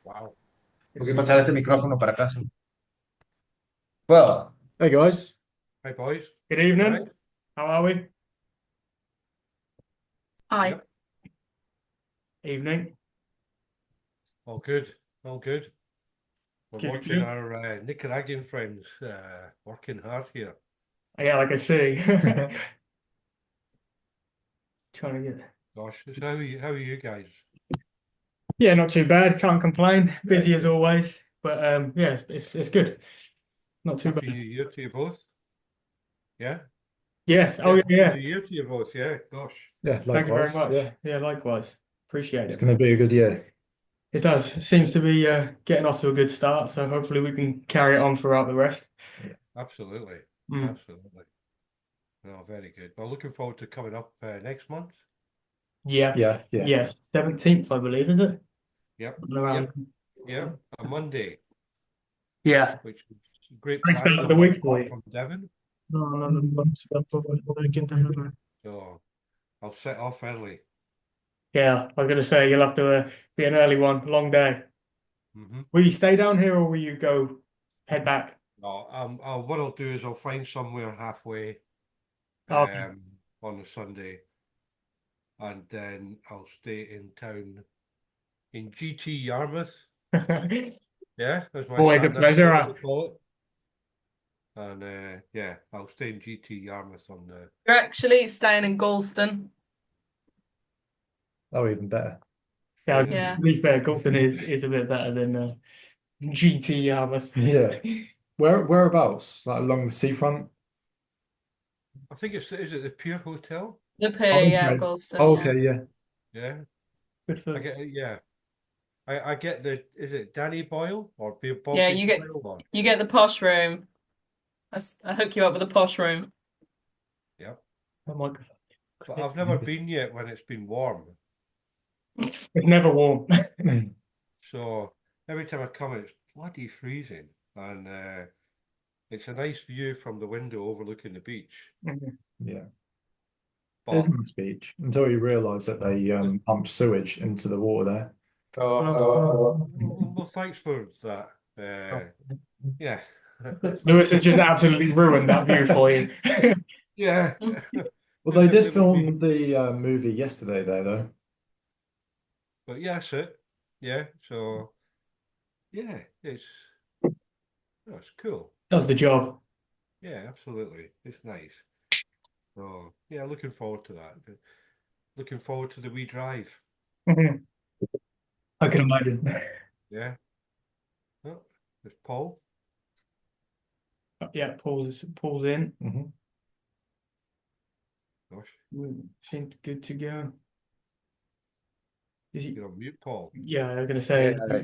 Wow. Tengo que pasar este micrófono para acá. Sí. Well, Hey guys, Hey boys. good You evening. right? How are we? Hi. Yep. Evening. All good. All good. We're Good, watching good. our Nicaraguan friends working hard here. Yeah, like I see. Trying to get. Gosh, so how are you guys? Yeah, not too bad. Can't complain. Busy as always, but yeah, it's good. Not too Happy bad. New Year to you both. Yeah? Yes. Oh Yeah, yeah, Happy yeah. New Year to you both. Yeah, gosh. Yeah, thank you very much. Yeah, likewise. Appreciate It's it. going to be a good year. It does. It seems to be getting off to a good start, so hopefully we can carry it on throughout the rest. Absolutely. Mm. Absolutely. No, very good. Well, looking forward to coming up next month. Yeah. Yeah, yeah. Yes. 17th, I believe, is it? Yep. Around. Yep. A Monday, Yeah. which is a great Thanks plan start of on the my week for part you. from Devon. No. So I'll set off early. Yeah, I was gonna say you'll have to be an early one, long day. Mm-hmm. Will you stay down here or will you go head back? No, what I'll do is I'll find somewhere halfway Okay. on a Sunday, and then I'll stay in town in GT Yarmouth. Yeah, as my Always a sat nav pleasure. tells me to call it. And yeah, I'll stay in GT Yarmouth on the. You're actually staying in Galston. Oh, even better. Yeah, Yeah. to be fair, Gulfin is a bit better than GT Yarmouth. Yeah. Whereabouts? Like along the seafront? I think is it the Pier Hotel? The Oh, pier, yeah, okay. Galston, Oh, yeah. okay, yeah. Yeah, Good I for get yeah. I get is it Danny Boyle or Yeah, Bobby Boyle or you get the posh room. I hook you up with a posh room. yeah. oh my God. But I've never been yet when it's been warm. It's never warm. So every time I come, it's bloody freezing, and it's a nice view from the window overlooking the beach. Yeah. It's But a nice beach until you realise that they pump sewage into the water there. well, thanks for that. Yeah, Lewis has just absolutely ruined that view for you. yeah. Well, Because they it did would have film been, the movie yesterday there, though. but yeah, that's it. Yeah, so yeah, it's cool. Does the job. Yeah, absolutely, it's nice. So yeah, looking forward to that. Looking forward to the wee drive. I can imagine. Yeah. Oh, there's Paul. Yeah, Paul's in. Gosh, Seems good to go. Is he? you're on mute, Paul. Yeah, I was gonna say. yeah,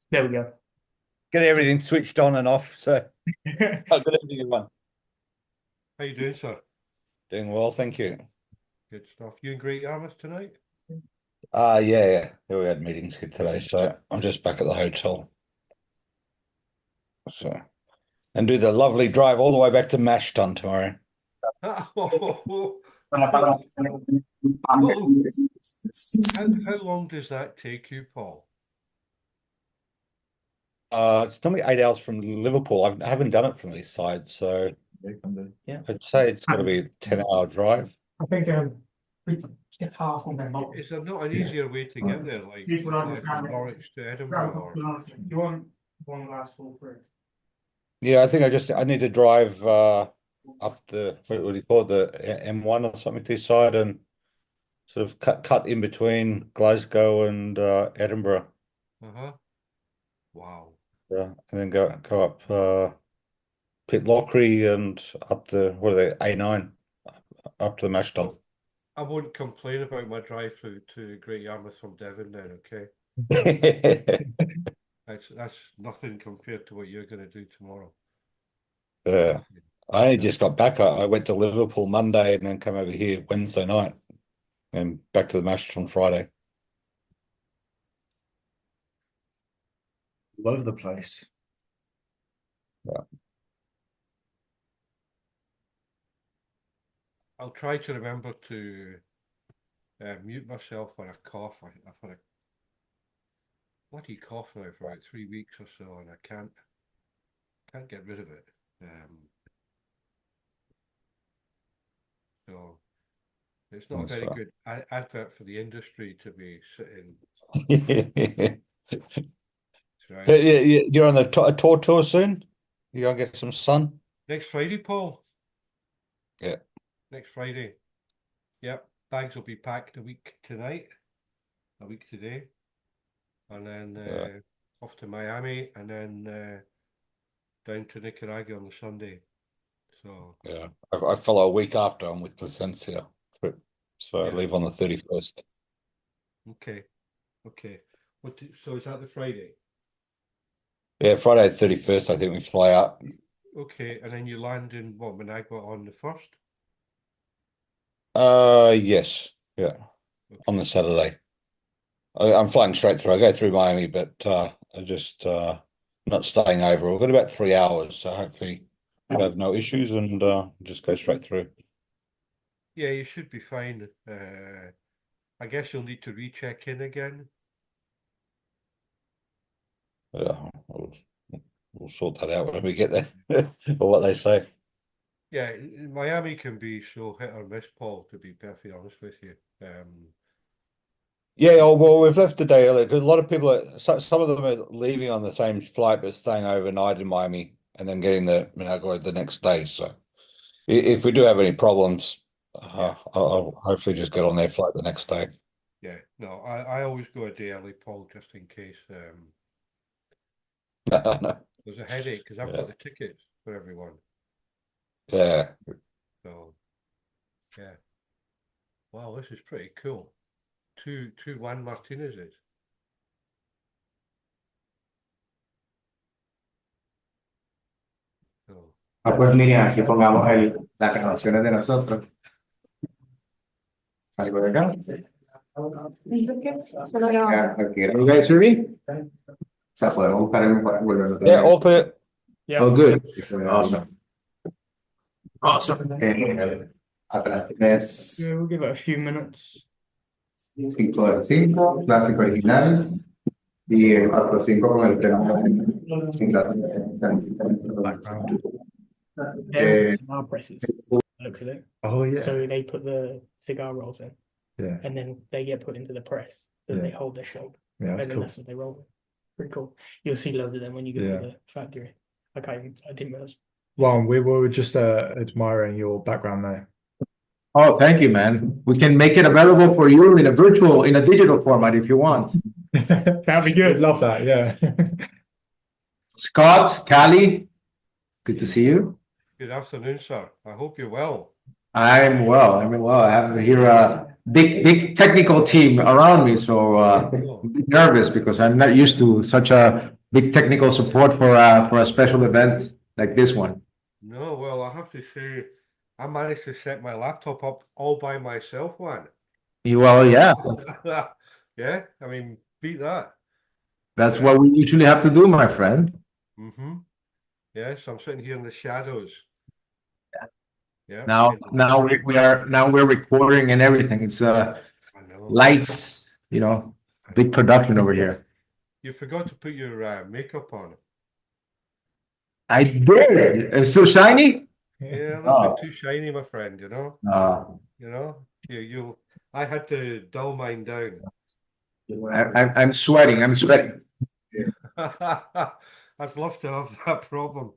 There we go. get everything switched on and off. So, oh, good evening, everyone. How you doing, sir? Doing well, thank you. Good stuff. You in Great Yarmouth tonight? Yeah. We had meetings here today, so I'm just back at the hotel. So, and do the lovely drive all the way back to Mashton tomorrow. Oh, how long does that take you, Paul? It's normally 8 hours from Liverpool. I haven't done it from this side, so Yeah. I'd say it's got to be a 10-hour drive. I think we get half on them. Is there not an easier way to get there, like Here's what I fly from understand. Norwich to Edinburgh? Or You want one glass full through? Yeah, I think I need to drive up the what do you call it, the M1 or something this side and sort of cut in between Glasgow and Edinburgh. Wow. And then go up Pitlochry and up the what are they, A9 up to the Mashton. I won't complain about my drive through to Great Yarmouth from Devon then, okay? That's nothing compared to what you're going to do tomorrow. I only just got back. I went to Liverpool Monday and then come over here Wednesday night and back to the Mashton on Friday. All over the place. Yeah. I'll try to remember to mute myself when I cough. I've had bloody cough now for about 3 weeks or so, and I can't get rid of it. So it's not a very good advert for the industry to be sitting. Right. You're on a tour soon? You gonna get some sun? Next Friday, Paul. Yeah. Next Friday. Yep. Bags will be packed a week today, and then off to Miami, and then down to Nicaragua on the Sunday. So yeah, I follow a week after I'm with Placencia trip, so I Yeah. leave on the 31st. okay. So is that the Friday? Yeah, Friday the 31st. I think we fly out. Okay, and then you land in what, Managua on the 1st? Yes, yeah, on Okay. the Saturday. I'm flying straight through. I go through Miami, but I just not staying over. We've got about 3 hours, so hopefully we'll have no issues and just go straight through. Yeah, you should be fine. I guess you'll need to recheck in again. Yeah, we'll sort that out when we get there, or what they say. Yeah, Miami can be so hit or miss, Paul, to be perfectly honest with you. Yeah, well, we've left the day early because a lot of people, some of them are leaving on the same flight but staying overnight in Miami and then getting the Managua the next day. So if we do have any problems, Yeah. I'll hopefully just get on their flight the next day. Yeah, no, I always go a day early, Paul, just in case No. there's a headache, because I've Yeah. got the tickets for everyone. Yeah. So, yeah. Wow, this is pretty cool. Two Juan Martinez's. So, Pues miren, aquí pongamos las canciones de nosotros. Salgo de acá. Can you guys hear me? O sea, podemos buscar el mejor ángulo. Yeah, all clear. Yeah. Oh, good. Awesome. Awesome. Atrás tienes Yeah, we'll give it a few minutes. 5 de 5, clásico original. Y el 4-5 con el tema. They're cigar presses. Looks at it. Oh yeah. So they put the cigar rolls in, Yeah. and then they get put into the press. So they Yeah. hold their shelf, Yeah, and that's then cool. that's what they roll with. Pretty cool. You'll see loads of them when you go Yeah. to the factory. I didn't realize. Well, we were just admiring your background there. Oh, thank you, man. We can make it available for you in a digital format if you want. That'd be We'd good. love that, yeah. Scott, Callie, good to see you. good afternoon, sir. I hope you're well. I'm well. I have here a big technical team around me, so I'm nervous because I'm not used to such a big technical support for a special event like this one. No, well, I have to say, I managed to set my laptop up all by myself, Juan. Well, yeah, Yeah, I mean, beat that. that's what we usually have to do, my friend. Mm-hmm. Yes, I'm sitting here in the shadows. Yeah. Now we're recording and everything. It's I know. lights, big production over here. You forgot to put your makeup on. I did. It's so shiny. Yeah, a little bit too shiny, my friend, you know. Uh, I had to dull mine down. I'm sweating. I'd love to have that problem.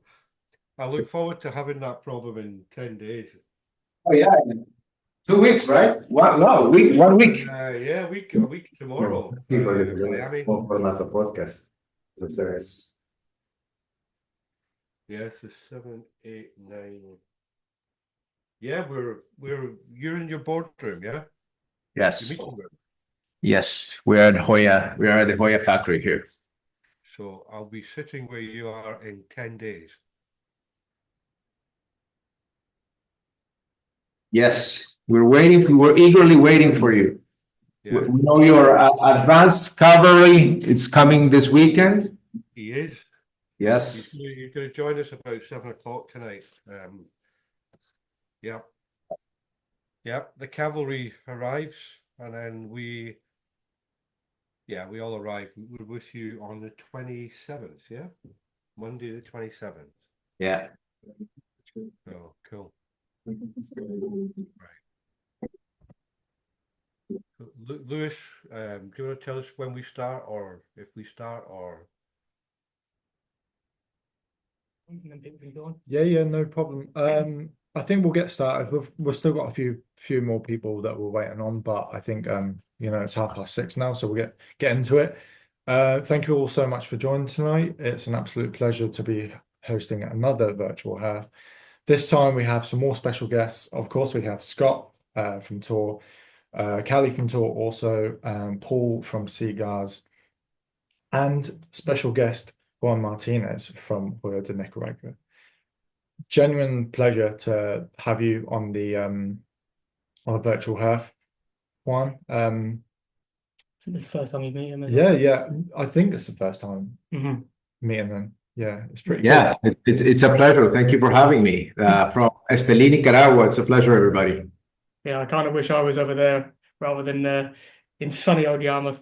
I look forward to having that problem in 10 days. Oh yeah, 2 weeks, right? No, week, 1 week. Yeah, a week tomorrow. Miami. Formato podcast. Entonces, Yes, it's 7, 8, 9. Yeah, you're in your boardroom, yeah? Your yes, meeting room. yes, we are at Joya. We are at the Joya factory here. So I'll be sitting where you are in 10 days. Yes, we're eagerly waiting for you. Yeah, We know your advanced cavalry. It's coming this weekend. he is. Yes. He's going to join us about 7 o'clock tonight. Yeah. Yeah, the cavalry arrives, and then we yeah, we all arrived. We were with you on the 27th, yeah? Monday the 27th. Yeah. Oh, cool. Lewis, do you want to tell us when we start, or if we start, or? Yeah, no problem. I think we'll get started. We've still got a few more people that we're waiting on, but I think it's 6:30 now, so we'll get into it. Thank you all so much for joining tonight. It's an absolute pleasure to be hosting another Virtual Herf. This time we have some more special guests. Of course, we have Scott from Tour, Callie from Tour also, Paul from C.Gars, and special guest Juan Martinez from Joya de Nicaragua. Genuine pleasure to have you on the Virtual Herf, Juan. It's the first time you meet him. Yeah. I think it's the first time Mm-hmm. meeting them. Yeah, it's pretty Yeah, it's a pleasure. Thank you for having me. From Stalla, Nicaragua. It's a pleasure, everybody. Yeah, I kind of wish I was over there rather than in sunny old Yarmouth.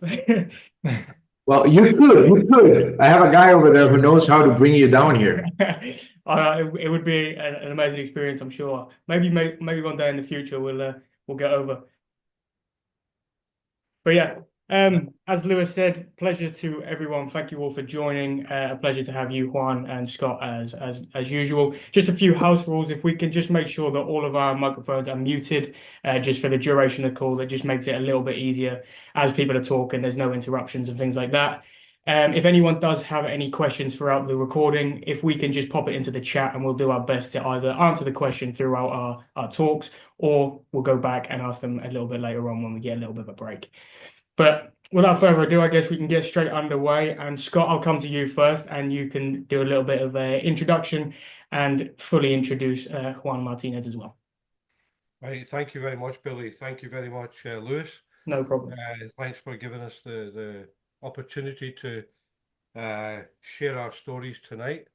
Well, you could. I have a guy over there who knows how to bring you down here. It would be an amazing experience, I'm sure. Maybe one day in the future we'll get over. But yeah, as Lewis said, pleasure to everyone. Thank you all for joining. A pleasure to have you, Juan and Scott, as usual. Just a few house rules. If we can just make sure that all of our microphones are muted, just for the duration of the call, that just makes it a little bit easier as people are talking. There's no interruptions and things like that. If anyone does have any questions throughout the recording, if we can just pop it into the chat, and we'll do our best to either answer the question throughout our talks, or we'll go back and ask them a little bit later on when we get a little bit of a break. But without further ado, I guess we can get straight underway. And Scott, I'll come to you first, and you can do a little bit of an introduction and fully introduce Juan Martinez as well. Right, thank you very much, Billy. Thank you very much, Lewis. No problem. Thanks for giving us the opportunity to share our stories tonight.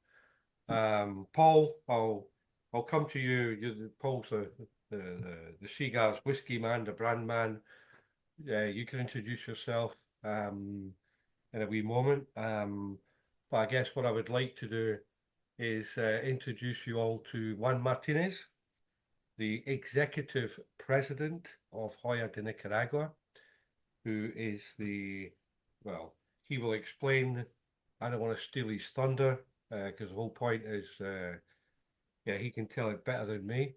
Paul, I'll come to you. Paul's the C.Gars Whisky man, the brand man. You can introduce yourself in a wee moment. But I guess what I would like to do is introduce you all to Juan Martinez, the executive president of Joya de Nicaragua, who is well, he will explain. I don't want to steal his thunder because the whole point is, he can tell it better than me.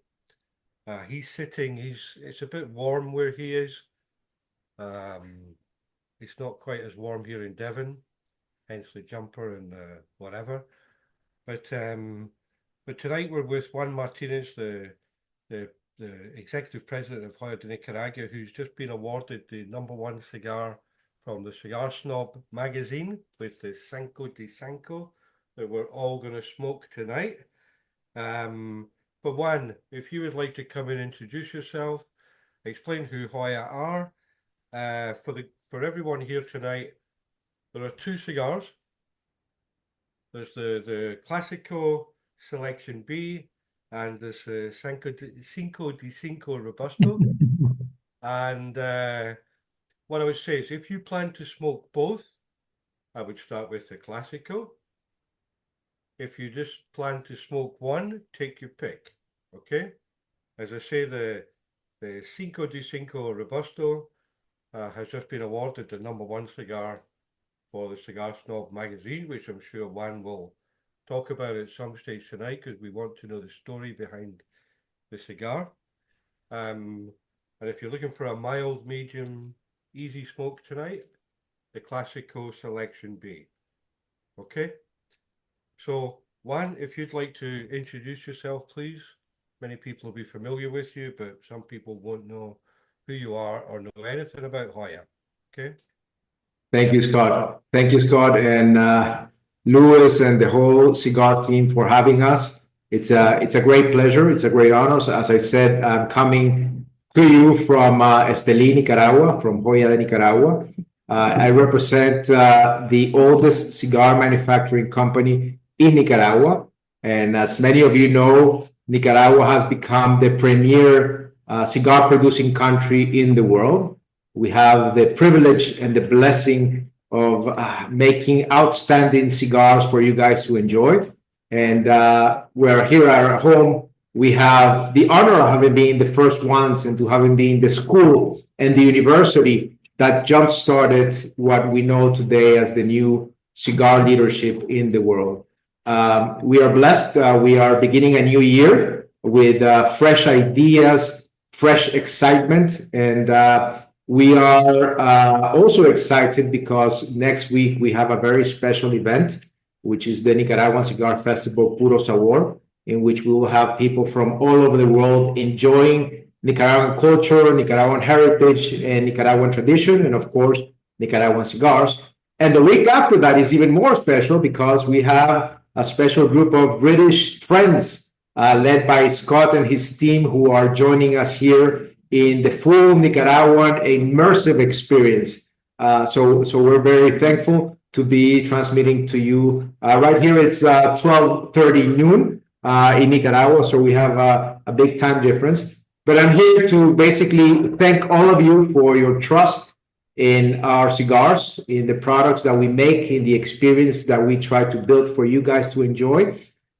He's sitting, it's a bit warm where he is. It's not quite as warm here in Devon, hence the jumper and whatever. But tonight we're with Juan Martinez, the executive president of Joya de Nicaragua, who's just been awarded the #1 cigar from the Cigar Snob magazine with the Cinco de Cinco that we're all going to smoke tonight. But Juan, if you would like to come and introduce yourself, explain who Joya are. For everyone here tonight, there are two cigars. There's the Classico Selection B, and there's the Cinco de Cinco Robusto. And what I would say is, if you plan to smoke both, I would start with the Classico. If you just plan to smoke one, take your pick. Okay? As I say, the Cinco de Cinco Robusto has just been awarded the #1 cigar for the Cigar Snob magazine, which I'm sure Juan will talk about at some stage tonight, because we want to know the story behind the cigar. And if you're looking for a mild, medium, easy smoke tonight, the Classico Selection B. Okay? So, Juan, if you'd like to introduce yourself, please. Many people will be familiar with you, but some people won't know who you are or know anything about Joya. Okay? Thank you, Scott. Thank you, Scott, and Lewis and the whole cigar team for having us. It's a great pleasure. It's a great honor. So, as I said, I'm coming to you from Stalla, Nicaragua, from Joya de Nicaragua. I represent the oldest cigar manufacturing company in Nicaragua. And as many of you know, Nicaragua has become the premier cigar producing country in the world. we have the privilege and the blessing of making outstanding cigars for you guys to enjoy. And we're here at our home. We have the honor of having been the first ones and to having been the school and the university that jump-started what we know today as the new cigar leadership in the world. We are blessed. We are beginning a new year with fresh ideas, fresh excitement, and we are also excited because next week we have a very special event, which is the Nicaraguan Cigar Festival Puro Sabor, in which we will have people from all over the world enjoying Nicaraguan culture, Nicaraguan heritage, and Nicaraguan tradition, and of course, Nicaraguan cigars. And the week after that is even more special because we have a special group of British friends led by Scott and his team who are joining us here in the full Nicaraguan immersive experience. So we're very thankful to be transmitting to you. Right here, it's 12:30 noon in Nicaragua, so we have a big time difference. But I'm here to basically thank all of you for your trust in our cigars, in the products that we make, in the experience that we try to build for you guys to enjoy,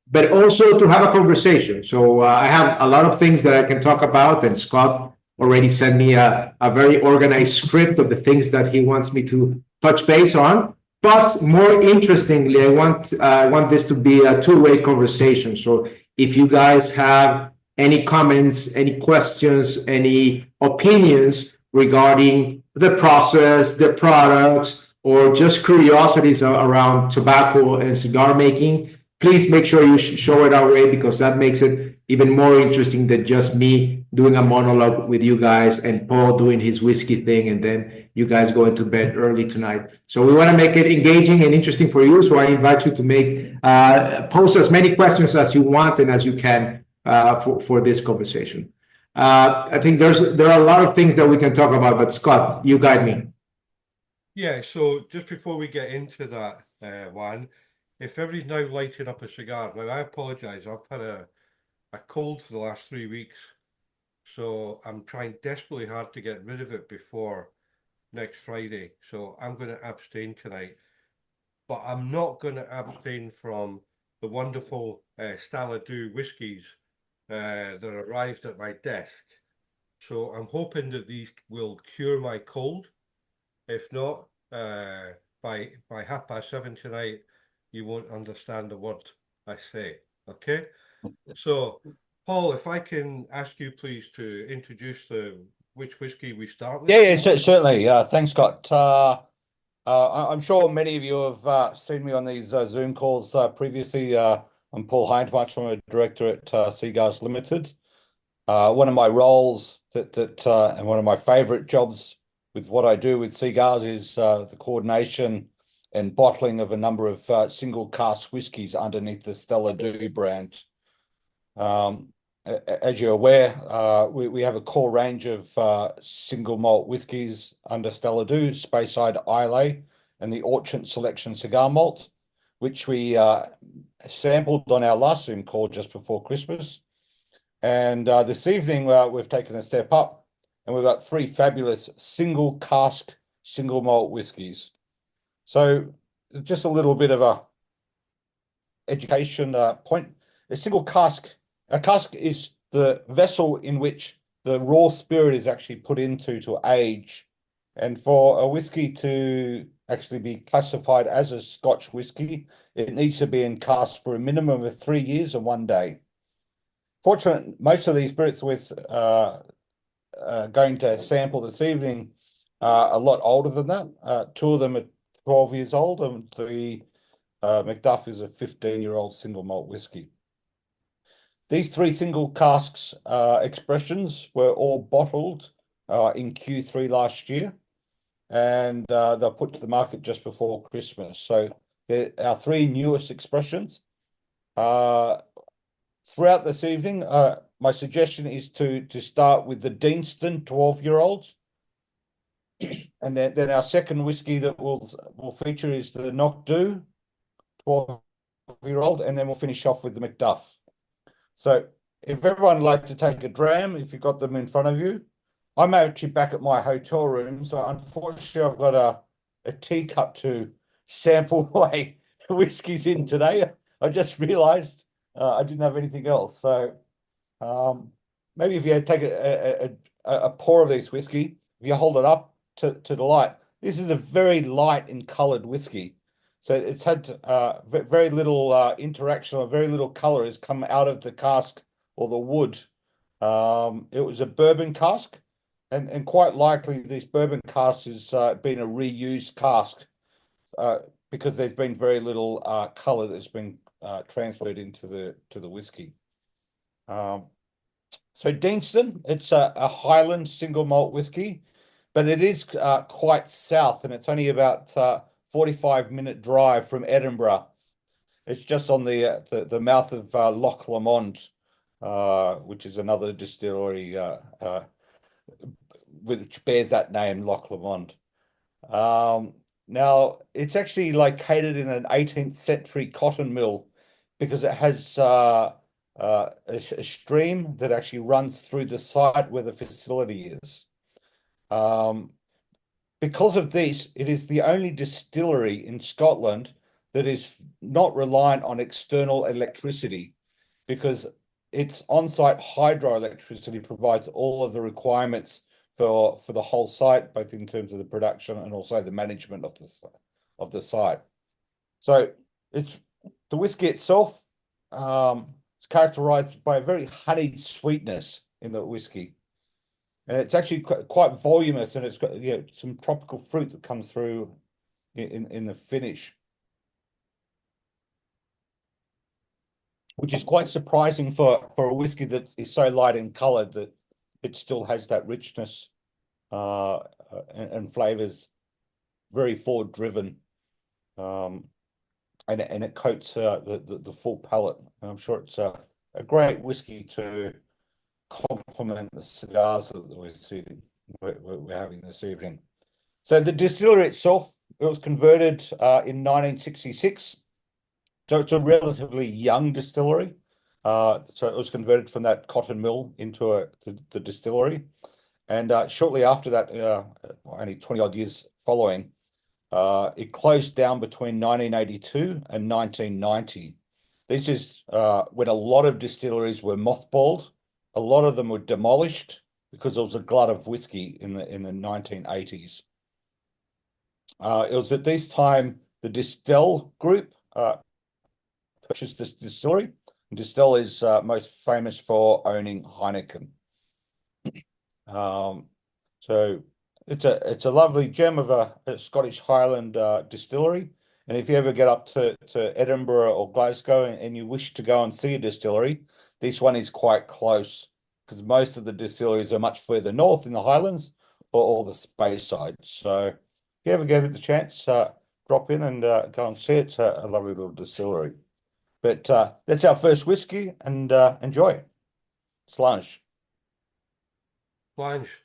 but also to have a conversation. So I have a lot of things that I can talk about, and Scott already sent me a very organized script of the things that he wants me to touch base on. But more interestingly, I want this to be a two-way conversation. So if you guys have any comments, any questions, any opinions regarding the process, the products, or just curiosities around tobacco and cigar making, please make sure you show it our way, because that makes it even more interesting than just me doing a monologue with you guys and Paul doing his whiskey thing and then you guys going to bed early tonight. So we want to make it engaging and interesting for you. So I invite you to make post as many questions as you want and as you can for this conversation. I think there are a lot of things that we can talk about, but Scott, you guide me. Yeah, so just before we get into that, Juan, if everybody's now lighting up a cigar, now I apologize, I've had a cold for the last 3 weeks, so I'm trying desperately hard to get rid of it before next Friday. So I'm going to abstain tonight, but I'm not going to abstain from the wonderful Stalla Dhu whiskies that arrived at my desk. So I'm hoping that these will cure my cold. If not, by 7:30 tonight, you won't understand a word I say. Okay? So, Paul, if I can ask you please to introduce which whiskey we start with. Yeah, certainly. Thanks, Scott. I'm sure many of you have seen me on these Zoom calls previously. I'm Paul Hindmarch. I'm a director at C.Gars Ltd. One of my roles and one of my favorite jobs with what I do with cigars is the coordination and bottling of a number of single cask whiskies underneath the Stalla Dhu brand. As you're aware, we have a core range of single malt whiskies under Stalla Dhu, Speyside Islay, and the Orchard Selection Cigar Malt, which we sampled on our last Zoom call just before Christmas. And this evening, we've taken a step up, and we've got 3 fabulous single cask, single malt whiskies. So just a little bit of a education point. A cask is the vessel in which the raw spirit is actually put into to age. And for a whiskey to actually be classified as a Scotch whiskey, it needs to be in cask for a minimum of 3 years and 1 day. Fortunately, most of these spirits with going to sample this evening are a lot older than that. 2 of them are 12 years old, and the Macduff is a 15-year-old single malt whiskey. These 3 single casks expressions were all bottled in Q3 last year, and they're put to the market just before Christmas. So they're our 3 newest expressions. Throughout this evening, my suggestion is to start with the Deanston 12-year-olds. And then our second whiskey that will feature is the Knock Do 12-year-old, and then we'll finish off with the Macduff. So if everyone would like to take a dram, if you've got them in front of you, I'm actually back at my hotel room, so unfortunately I've got a teacup to sample my whiskies in today. I just realised I didn't have anything else. So maybe if you take a pour of this whiskey, if you hold it up to the light, this is a very light in coloured whiskey. So it's had very little interaction or very little colour has come out of the cask or the wood. It was a bourbon cask, and quite likely this bourbon cask has been a reused cask because there's been very little colour that's been transferred into the whiskey. So Deanston, it's a Highland single malt whiskey, but it is quite south, and it's only about 45-minute drive from Edinburgh. It's just on the mouth of Loch Lomond, which is another distillery which bears that name, Loch Lomond. Now, it's actually located in an 18th century cotton mill because it has a stream that actually runs through the site where the facility is. Because of this, it is the only distillery in Scotland that is not reliant on external electricity, because its on-site hydroelectricity provides all of the requirements for the whole site, both in terms of the production and also the management of the site. So it's the whiskey itself. It's characterized by a very honeyed sweetness in the whiskey, and it's actually quite voluminous, and it's got some tropical fruit that comes through in the finish, which is quite surprising for a whiskey that is so light in color that it still has that richness and flavors, very forward driven, and it coats the full palate. And I'm sure it's a great whiskey to complement the cigars that we're having this evening. So the distillery itself, it was converted in 1966. So it's a relatively young distillery. So it was converted from that cotton mill into the distillery. And shortly after that, only 20 odd years following, it closed down between 1982 and 1990. This is when a lot of distilleries were mothballed. A lot of them were demolished because there was a glut of whiskey in the 1980s. It was at this time the Distell Group purchased this distillery. Distell is most famous for owning Heineken. So it's a lovely gem of a Scottish Highland distillery. And if you ever get up to Edinburgh or Glasgow and you wish to go and see a distillery, this one is quite close, because most of the distilleries are much further north in the Highlands or the Speyside. So if you ever get the chance, drop in and go and see it. It's a lovely little distillery. But that's our first whiskey, and enjoy. Slange. Blanche.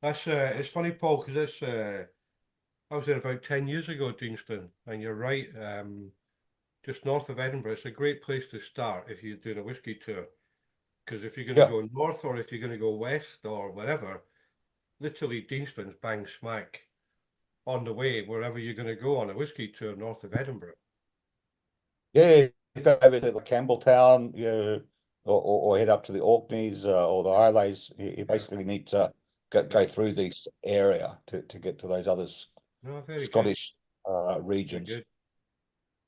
That's it's funny, Paul, because I was there about 10 years ago, Deanston, and you're right. Just north of Edinburgh, it's a great place to start if you're doing a whiskey tour. Because if you're going to go north or if you're going to go west or wherever, literally Deanston's bang smack on the way wherever you're going to go on a whiskey tour north of Edinburgh. Yeah, you go over to the Campbelltown, or head up to the Orkneys or the Isleys. You basically need to go through this area to get to those other Scottish regions. Good.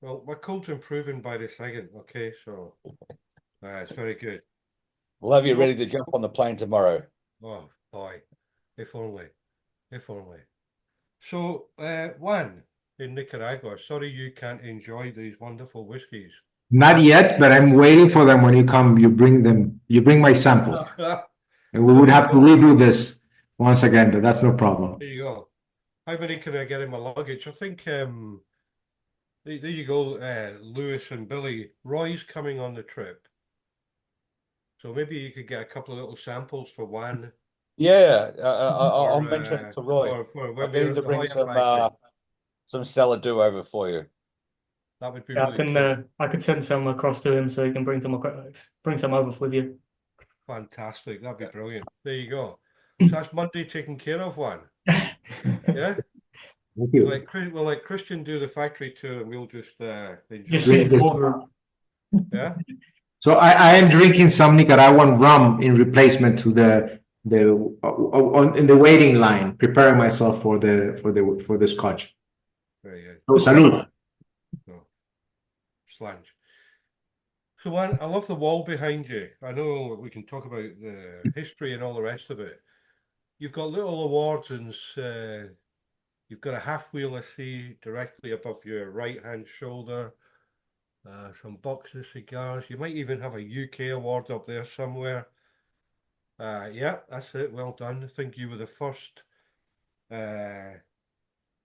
Well, we're cool to improving by the second, okay? So it's very good. We'll have you ready to jump on the plane tomorrow. Oh boy, if only, if only. So, Juan in Nicaragua, sorry you can't enjoy these wonderful whiskies. Not yet, but I'm waiting for them. When you come, you bring my sample. And we would have to redo this once again, but that's no problem. There you go. How many can I get in my luggage? I think there you go, Lewis and Billy. Roy's coming on the trip. So maybe you could get a couple of little samples for Juan. Yeah, I'll mention it to Roy. For I'll when get him to bring some Stalla Dhu over for you. That would be Yeah, really cool. I could send some across to him so he can bring some over with you. Fantastic. That'd be brilliant. There you go. So that's Monday taken care of, one. Yeah? Thank you. We'll let Christian do the factory tour and we'll just enjoy Just it. sit in the boardroom. Yeah? So I am drinking some Nicaraguan rum in replacement to in the waiting line, preparing myself for the scotch. Very good. So salud. Slange. So, one, I love the wall behind you. I know we can talk about the history and all the rest of it. You've got little awards and you've got a half wheel, I see, directly above your right-hand shoulder. Some boxes of cigars. You might even have a UK award up there somewhere. Yeah, that's it. Well done. I think you were the first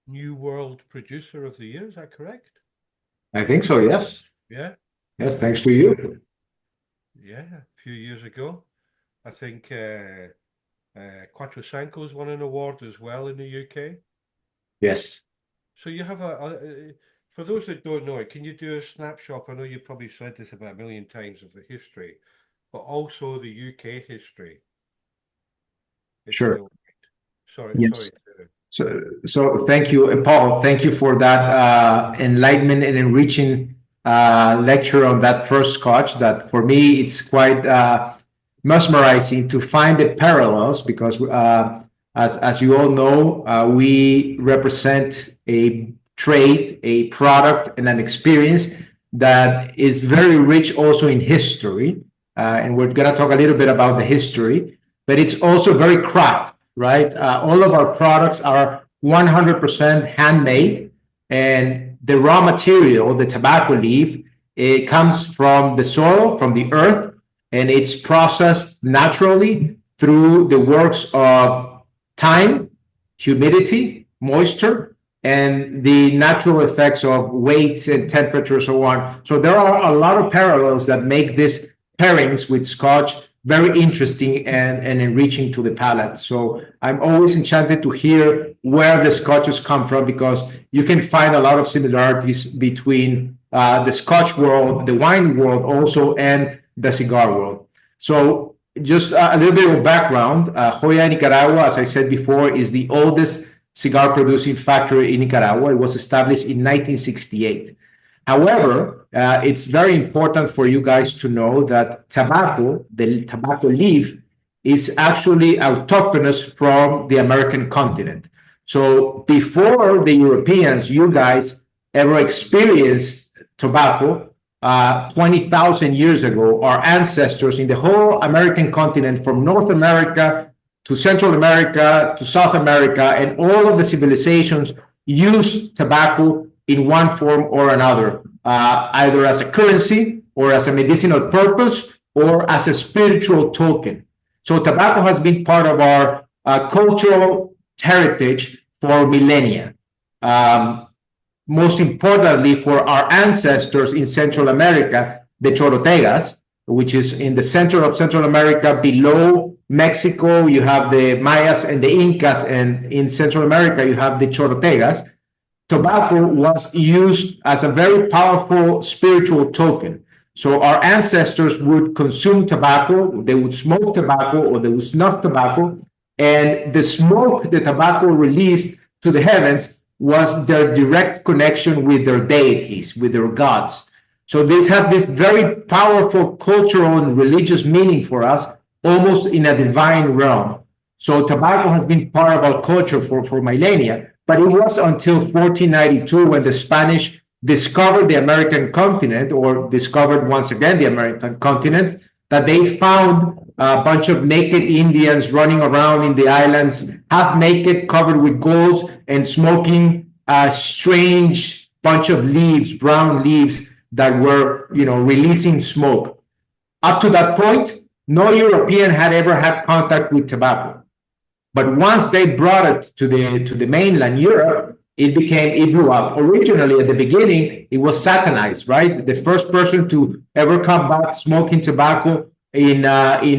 New World Producer of the Year. Is that correct? I think so, yes. Yeah. Yes, thanks to you. Yeah, a few years ago. I think Quattro Sanco's won an award as well in the UK. Yes. So you have for those that don't know it, can you do a snapshot? I know you probably said this about a million times of the history, but also the UK history. Sure. Sorry. Yes. So thank you, Paul. Thank you for that enlightenment and enriching lecture on that first scotch. That for me, it's quite mesmerizing to find the parallels because, as you all know, we represent a trade, a product, and an experience that is very rich also in history. And we're going to talk a little bit about the history, but it's also very craft, right? All of our products are 100% handmade, and the raw material, the tobacco leaf, it comes from the soil, from the earth, and it's processed naturally through the works of time, humidity, moisture, and the natural effects of weight and temperature, so on. So there are a lot of parallels that make this pairings with scotch very interesting and enriching to the palate. So I'm always enchanted to hear where the scotches come from, because you can find a lot of similarities between the scotch world, the wine world also, and the cigar world. So just a little bit of background. Joya de Nicaragua, as I said before, is the oldest cigar producing factory in Nicaragua. It was established in 1968. However, it's very important for you guys to know that tobacco, the tobacco leaf, is actually autochthonous from the American continent. So before the Europeans, you guys ever experienced tobacco, 20,000 years ago, our ancestors in the whole American continent, from North America to Central America to South America, and all of the civilizations used tobacco in one form or another, either as a currency or as a medicinal purpose or as a spiritual token. So tobacco has been part of our cultural heritage for millennia. Most importantly, for our ancestors in Central America, the Chorotegas, which is in the center of Central America below Mexico, you have the Mayas and the Incas, and in Central America, you have the Chorotegas. Tobacco was used as a very powerful spiritual token. So our ancestors would consume tobacco, they would smoke tobacco, or they would snuff tobacco, and the smoke the tobacco released to the heavens was their direct connection with their deities, with their gods. So this has this very powerful cultural and religious meaning for us, almost in a divine realm. So tobacco has been part of our culture for millennia. But it was until 1492 when the Spanish discovered the American continent, or discovered once again the American continent, that they found a bunch of naked Indians running around in the islands, half naked, covered with gold, and smoking a strange bunch of leaves, brown leaves that were, releasing smoke. Up to that point, no European had ever had contact with tobacco. But once they brought it to the mainland Europe, it blew up. Originally, at the beginning, it was satanized, right? The first person to ever come back smoking tobacco in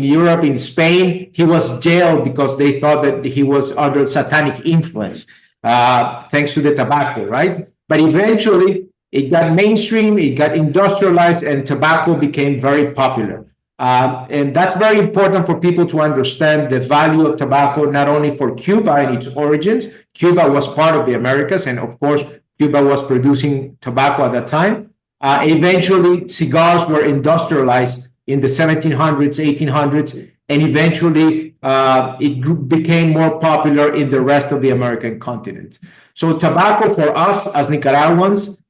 Europe, in Spain, he was jailed because they thought that he was under satanic influence, thanks to the tobacco, right? But eventually, it got mainstream, it got industrialized, and tobacco became very popular. And that's very important for people to understand the value of tobacco, not only for Cuba and its origins. Cuba was part of the Americas, and of course, Cuba was producing tobacco at that time. Eventually, cigars were industrialized in the 1700s, 1800s, and eventually it became more popular in the rest of the American continent. So tobacco for us as Nicaraguans,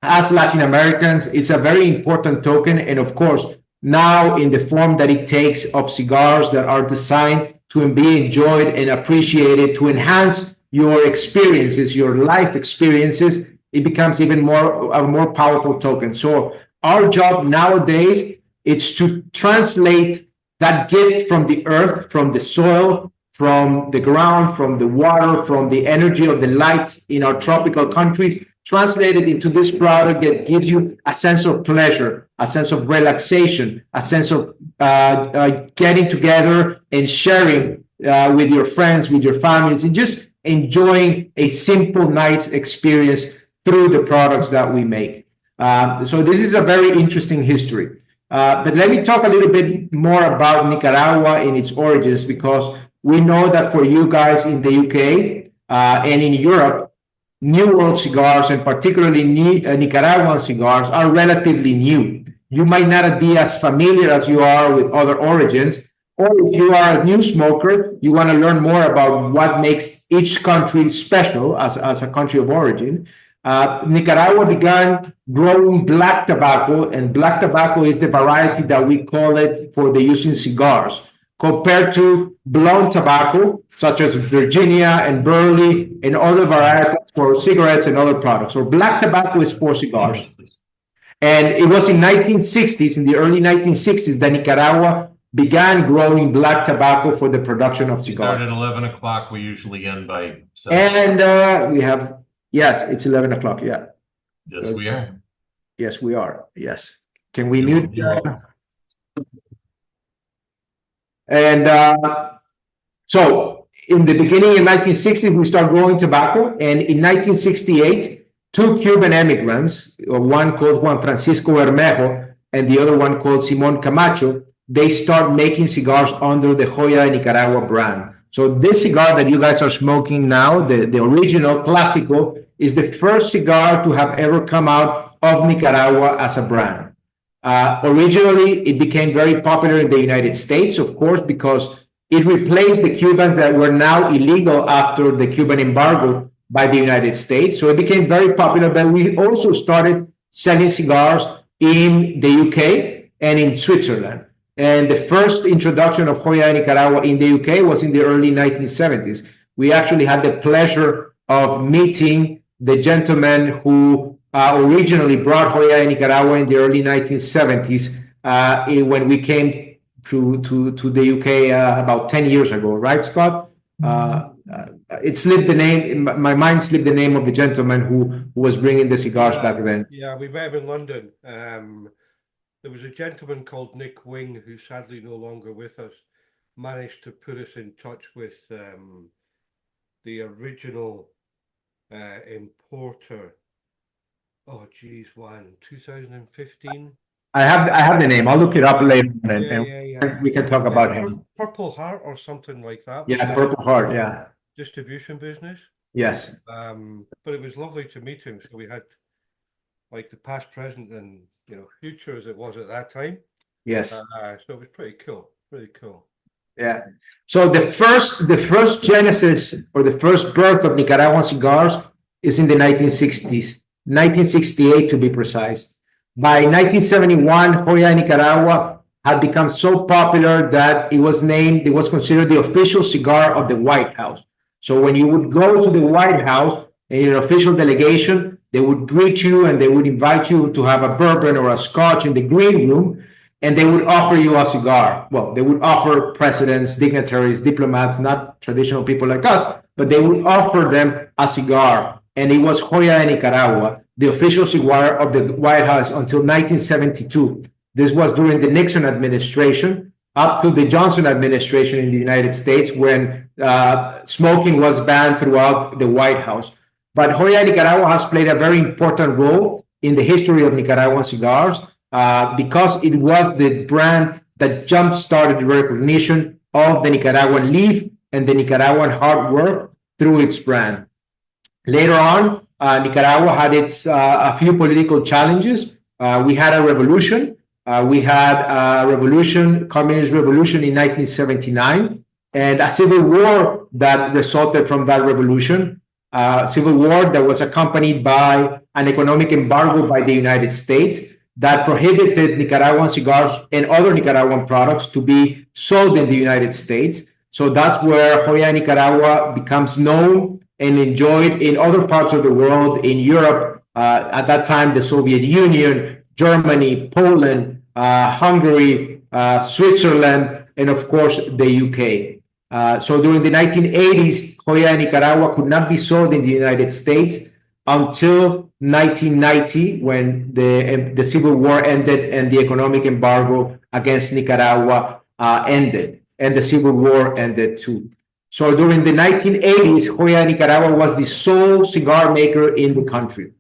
as Latin Americans, is a very important token. And of course, now in the form that it takes of cigars that are designed to be enjoyed and appreciated, to enhance your experiences, your life experiences, it becomes even more a more powerful token. So our job nowadays is to translate that gift from the earth, from the soil, from the ground, from the water, from the energy of the light in our tropical countries, translated into this product that gives you a sense of pleasure, a sense of relaxation, a sense of getting together and sharing with your friends, with your families, and just enjoying a simple, nice experience through the products that we make. So this is a very interesting history. But let me talk a little bit more about Nicaragua and its origins, because we know that for you guys in the UK and in Europe, New World cigars, and particularly Nicaraguan cigars, are relatively new. You might not be as familiar as you are with other origins, or if you are a new smoker, you want to learn more about what makes each country special as a country of origin. Nicaragua began growing black tobacco, and black tobacco is the variety that we call it for the use in cigars, compared to blonde tobacco, such as Virginia and Burley and other varieties for cigarettes and other products. So black tobacco is for cigars. And it was in the early 1960s, that Nicaragua began growing black tobacco for the production of We start cigars. at 11 o'clock. We usually end by 7. And we have, yes, it's 11 o'clock, yeah. Yes, we are. Yes, we are, yes. Can we mute? And so in the beginning in 1960s, we start growing tobacco. And in 1968, two Cuban immigrants, one called Juan Francisco Bermejo and the other one called Simón Camacho, they start making cigars under the Joya de Nicaragua brand. So this cigar that you guys are smoking now, the original Clásico, is the first cigar to have ever come out of Nicaragua as a brand. Originally, it became very popular in the United States, of course, because it replaced the Cubans that were now illegal after the Cuban embargo by the United States. So it became very popular, but we also started selling cigars in the UK and in Switzerland. And the first introduction of Joya de Nicaragua in the UK was in the early 1970s. We actually had the pleasure of meeting the gentleman who originally brought Joya de Nicaragua in the early 1970s when we came to the UK about 10 years ago, right, Scott? It slipped the name, my mind slipped the name of the gentleman who was bringing the cigars back then. Yeah, we met him in London. There was a gentleman called Nick Wing, who's sadly no longer with us, managed to put us in touch with the original importer. Oh, geez, Juan, 2015. I have the name. I'll look it up later, and we can talk about him. Purple Heart or something like that. Yeah, Purple Heart. Yeah. Distribution business. Yes. But it was lovely to meet him. So we had like the past, present, and future as it was at that time. Yes. So it was pretty cool. Pretty cool. Yeah. So the first genesis, or the first birth of Nicaraguan cigars, is in the 1960s, 1968 to be precise. By 1971, Joya de Nicaragua had become so popular that it was considered the official cigar of the White House. So when you would go to the White House in an official delegation, they would greet you and they would invite you to have a bourbon or a scotch in the green room, and they would offer you a cigar. Well, they would offer presidents, dignitaries, diplomats, not traditional people like us, but they would offer them a cigar. And it was Joya de Nicaragua, the official cigar of the White House until 1972. This was during the Nixon administration, up to the Johnson administration in the United States, when smoking was banned throughout the White House. But Joya de Nicaragua has played a very important role in the history of Nicaraguan cigars because it was the brand that jump-started the recognition of the Nicaraguan leaf and the Nicaraguan hard work through its brand. Later on, Nicaragua had a few political challenges. We had a revolution. We had a communist revolution in 1979, and a civil war that resulted from that revolution. Civil war that was accompanied by an economic embargo by the United States that prohibited Nicaraguan cigars and other Nicaraguan products to be sold in the United States. So that's where Joya de Nicaragua becomes known and enjoyed in other parts of the world, in Europe, at that time, the Soviet Union, Germany, Poland, Hungary, Switzerland, and of course, the UK. So during the 1980s, Joya de Nicaragua could not be sold in the United States until 1990, when the Civil War ended and the economic embargo against Nicaragua ended, and the Civil War ended too. So during the 1980s, Joya de Nicaragua was the sole cigar maker in the country.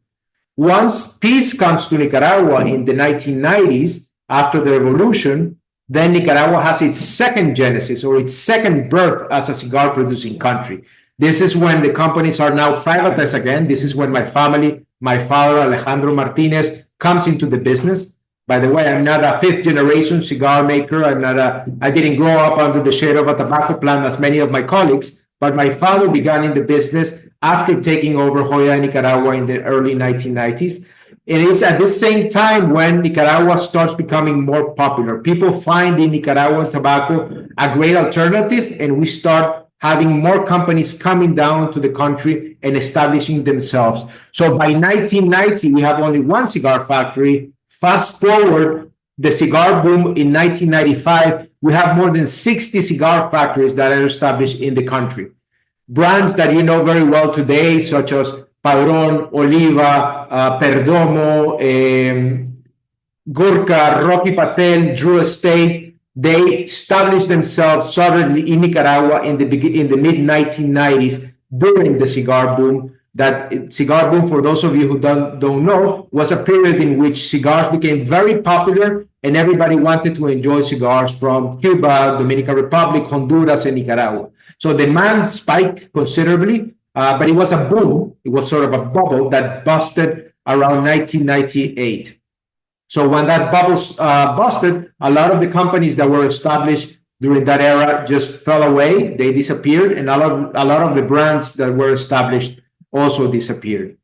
Once peace comes to Nicaragua in the 1990s, after the revolution, then Nicaragua has its second genesis, or its second birth as a cigar producing country. This is when the companies are now privatized again. This is when my family, my father, Alejandro Martinez, comes into the business. By the way, I'm not a fifth generation cigar maker. I didn't grow up under the shade of a tobacco plant as many of my colleagues, but my father began in the business after taking over Joya de Nicaragua in the early 1990s. It is at the same time when Nicaragua starts becoming more popular. People find in Nicaraguan tobacco a great alternative, and we start having more companies coming down to the country and establishing themselves. So by 1990, we have only one cigar factory. Fast forward the cigar boom in 1995, we have more than 60 cigar factories that are established in the country. Brands that you know very well today, such as Padron, Oliva, Perdomo, Gurkha, Rocky Patel, Drew Estate, they established themselves suddenly in Nicaragua in the mid-1990s during the cigar boom. That cigar boom, for those of you who don't know, was a period in which cigars became very popular and everybody wanted to enjoy cigars from Cuba, Dominican Republic, Honduras, and Nicaragua. So demand spiked considerably, but it was a boom. It was sort of a bubble that busted around 1998. So when that bubble busted, a lot of the companies that were established during that era just fell away. They disappeared, and a lot of the brands that were established also disappeared.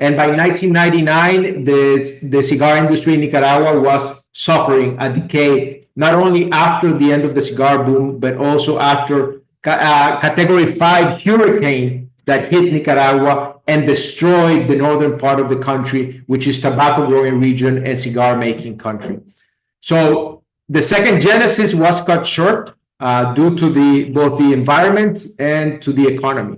And by 1999, the cigar industry in Nicaragua was suffering a decay, not only after the end of the cigar boom, but also after Category 5 hurricane that hit Nicaragua and destroyed the northern part of the country, which is tobacco growing region and cigar making country. So the second genesis was cut short due to both the environment and to the economy.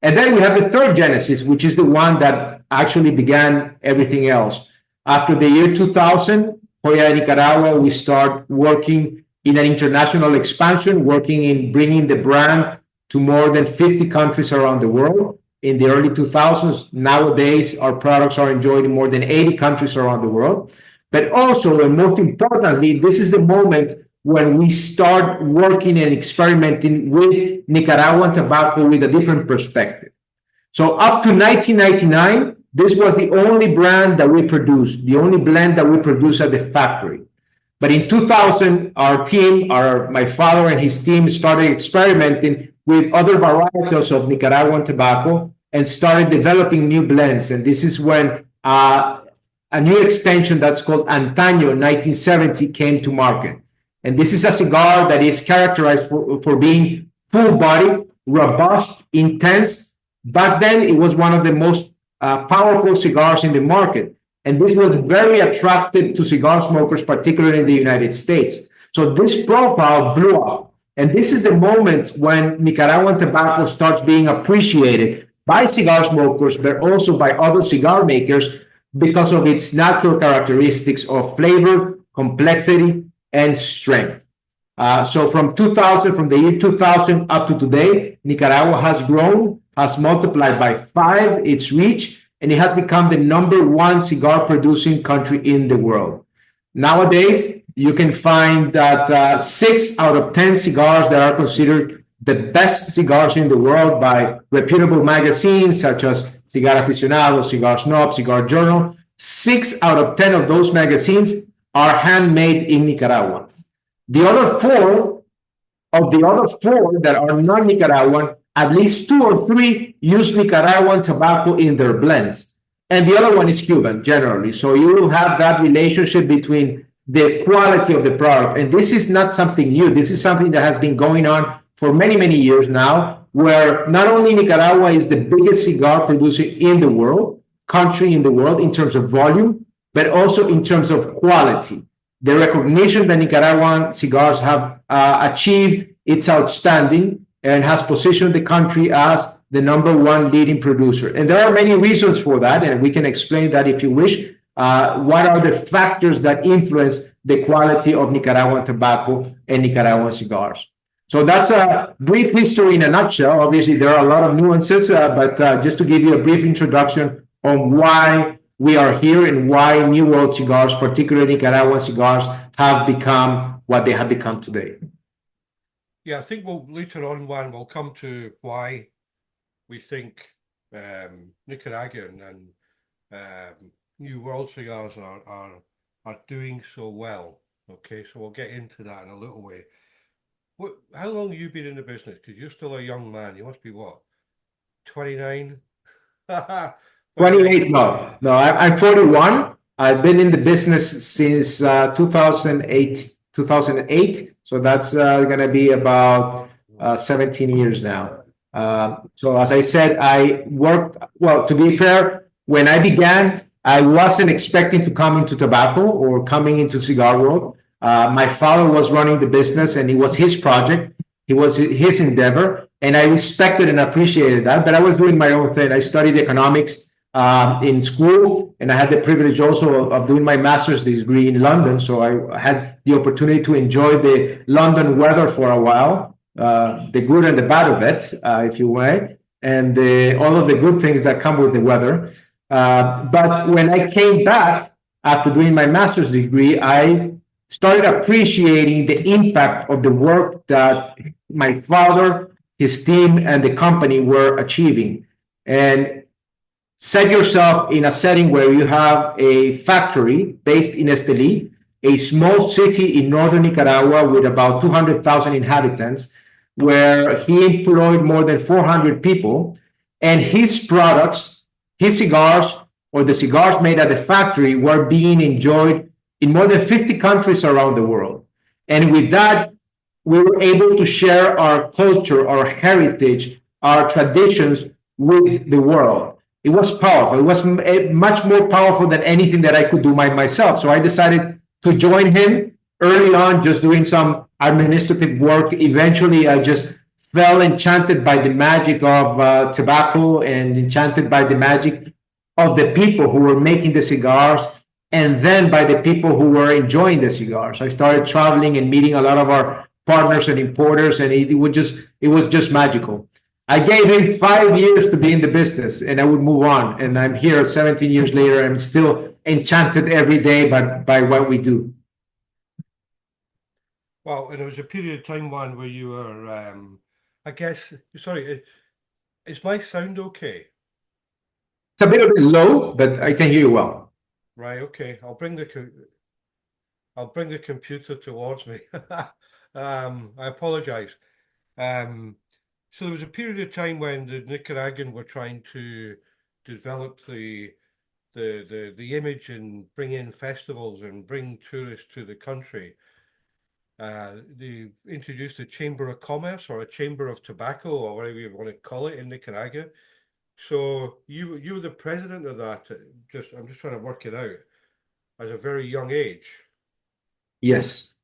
And then we have the third genesis, which is the one that actually began everything else. After the year 2000, Joya de Nicaragua, we start working in an international expansion, working in bringing the brand to more than 50 countries around the world. In the early 2000s, nowadays, our products are enjoyed in more than 80 countries around the world. But also, and most importantly, this is the moment when we start working and experimenting with Nicaraguan tobacco with a different perspective. So up to 1999, this was the only brand that we produced, the only blend that we produced at the factory. But in 2000, our team, my father and his team started experimenting with other varieties of Nicaraguan tobacco and started developing new blends. And this is when a new extension that's called Antaño 1970 came to market. And this is a cigar that is characterized for being full-body, robust, intense. Back then, it was one of the most powerful cigars in the market. And this was very attractive to cigar smokers, particularly in the United States. So this profile blew up. And this is the moment when Nicaraguan tobacco starts being appreciated by cigar smokers, but also by other cigar makers because of its natural characteristics of flavor, complexity, and strength. So from the year 2000 up to today, Nicaragua has grown, has multiplied by 5 its reach, and it has become the #1 cigar producing country in the world. Nowadays, you can find that 6 out of 10 cigars that are considered the best cigars in the world by reputable magazines such as Cigar Aficionado, Cigar Snob, Cigar Journal, 6 out of 10 of those magazines are handmade in Nicaragua. The other four that are non-Nicaraguan, at least 2 or 3 use Nicaraguan tobacco in their blends. And the other one is Cuban, generally. So you will have that relationship between the quality of the product. And this is not something new. This is something that has been going on for many, many years now, where not only Nicaragua is the biggest cigar producer in the world, country in the world in terms of volume, but also in terms of quality. The recognition that Nicaraguan cigars have achieved, it's outstanding and has positioned the country as the #1 leading producer. And there are many reasons for that, and we can explain that if you wish. What are the factors that influence the quality of Nicaraguan tobacco and Nicaraguan cigars? So that's a brief history in a nutshell. Obviously, there are a lot of nuances, but just to give you a brief introduction on why we are here and why New World cigars, particularly Nicaraguan cigars, have become what they have become today. Yeah, I think we'll later on, Juan, we'll come to why we think Nicaraguan and New World cigars are doing so well. Okay, so we'll get into that in a little way. How long have you been in the business? Because you're still a young man. You must be what, 29? 28, no, I'm 41. I've been in the business since 2008. So that's going to be about 17 years now. So as I said, I worked, well, to be fair, when I began, I wasn't expecting to come into tobacco or coming into cigar world. My father was running the business and it was his project. It was his endeavor. And I respected and appreciated that, but I was doing my own thing. I studied economics in school, and I had the privilege also of doing my master's degree in London. So I had the opportunity to enjoy the London weather for a while, the good and the bad of it, if you may, and all of the good things that come with the weather. But when I came back after doing my master's degree, I started appreciating the impact of the work that my father, his team, and the company were achieving. And set yourself in a setting where you have a factory based in Esteli, a small city in northern Nicaragua with about 200,000 inhabitants, where he employed more than 400 people, and his products, his cigars, or the cigars made at the factory, were being enjoyed in more than 50 countries around the world. And with that, we were able to share our culture, our heritage, our traditions with the world. It was powerful. It was much more powerful than anything that I could do myself. So I decided to join him early on, just doing some administrative work. Eventually, I just fell enchanted by the magic of tobacco and enchanted by the magic of the people who were making the cigars, and then by the people who were enjoying the cigars. I started traveling and meeting a lot of our partners and importers, and it was just magical. I gave him 5 years to be in the business, and I would move on. And I'm here 17 years later. I'm still enchanted every day by what we do. Well, and there was a period of time, Juan, where you were, I guess, sorry, is my sound okay? It's a bit low, but I can hear you well. Right, okay. I'll bring the computer towards me. I apologize. So there was a period of time when the Nicaraguan were trying to develop the image and bring in festivals and bring tourists to the country. They introduced a chamber of commerce or a chamber of tobacco or whatever you want to call it in Nicaragua. So you were the president of that. I'm just trying to work it out as a very young age. Yes.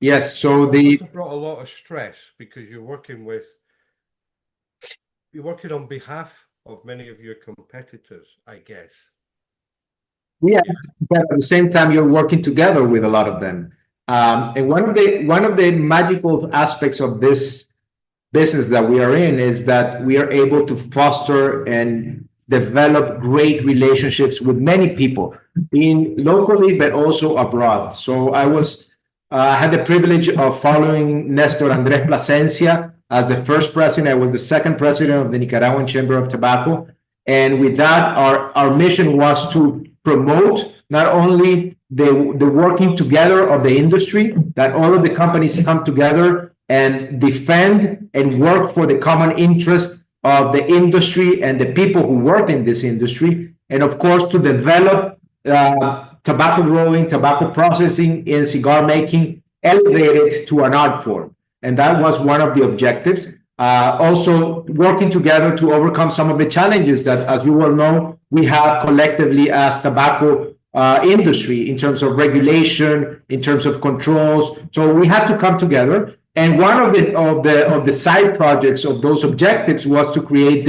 So it brought a lot of stress because you're working on behalf of many of your competitors, I guess. Yeah, but at the same time, you're working together with a lot of them. And one of the magical aspects of this business that we are in is that we are able to foster and develop great relationships with many people, being locally but also abroad. So I was I had the privilege of following Nestor Andrés Plasencia as the first president. I was the second president of the Nicaraguan Chamber of Tobacco. And with that, our mission was to promote not only the working together of the industry, that all of the companies come together and defend and work for the common interest of the industry and the people who work in this industry, and of course to develop tobacco growing, tobacco processing, and cigar making elevated to an art form. And that was one of the objectives. Also working together to overcome some of the challenges that, as you well know, we have collectively as tobacco industry in terms of regulation, in terms of controls. So we had to come together. And one of the side projects of those objectives was to create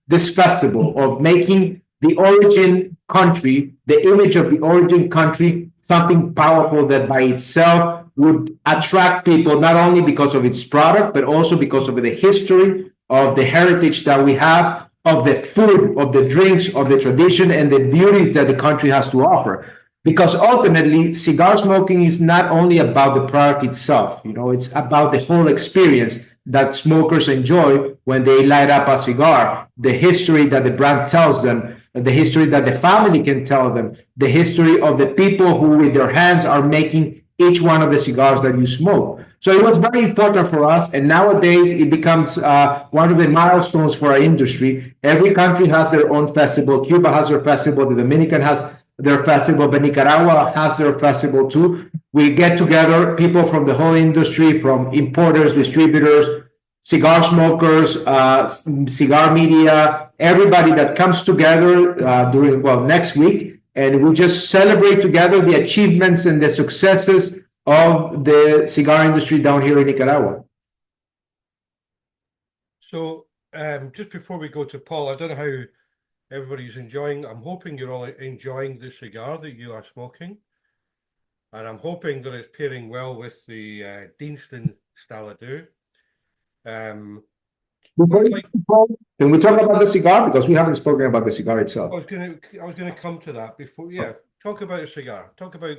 this festival of making the origin country, the image of the origin country, something powerful that by itself would attract people, not only because of its product, but also because of the history, of the heritage that we have, of the food, of the drinks, of the tradition, and the beauties that the country has to offer. Because ultimately, cigar smoking is not only about the product itself, it's about the whole experience that smokers enjoy when they light up a cigar, the history that the brand tells them, the history that the family can tell them, the history of the people who with their hands are making each one of the cigars that you smoke. So it was very important for us, and nowadays it becomes one of the milestones for our industry. Every country has their own festival. Cuba has their festival, the Dominican has their festival, but Nicaragua has their festival too. We get together people from the whole industry, from importers, distributors, cigar smokers, cigar media, everybody that comes together during next week, and we just celebrate together the achievements and the successes of the cigar industry down here in Nicaragua. So just before we go to Paul, I don't know how everybody's enjoying. I'm hoping you're all enjoying the cigar that you are smoking. And I'm hoping that it's pairing well with the Deanston Stalla Dhu. Can we talk about the cigar? Because we haven't spoken about the cigar itself. I was gonna come to that before. Yeah, talk about a cigar. Talk about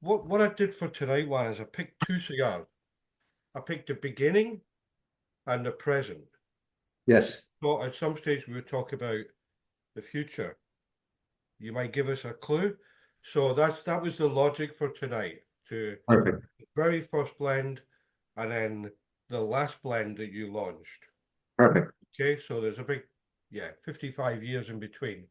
what I did for tonight was I picked two cigars. I picked the beginning and the present. Yes. So at some stage we would talk about the future. You might give us a clue. So that was the logic for tonight. To Perfect. the very first blend, and then the last blend that you launched. Perfect. Okay, so there's a big 55 years in between.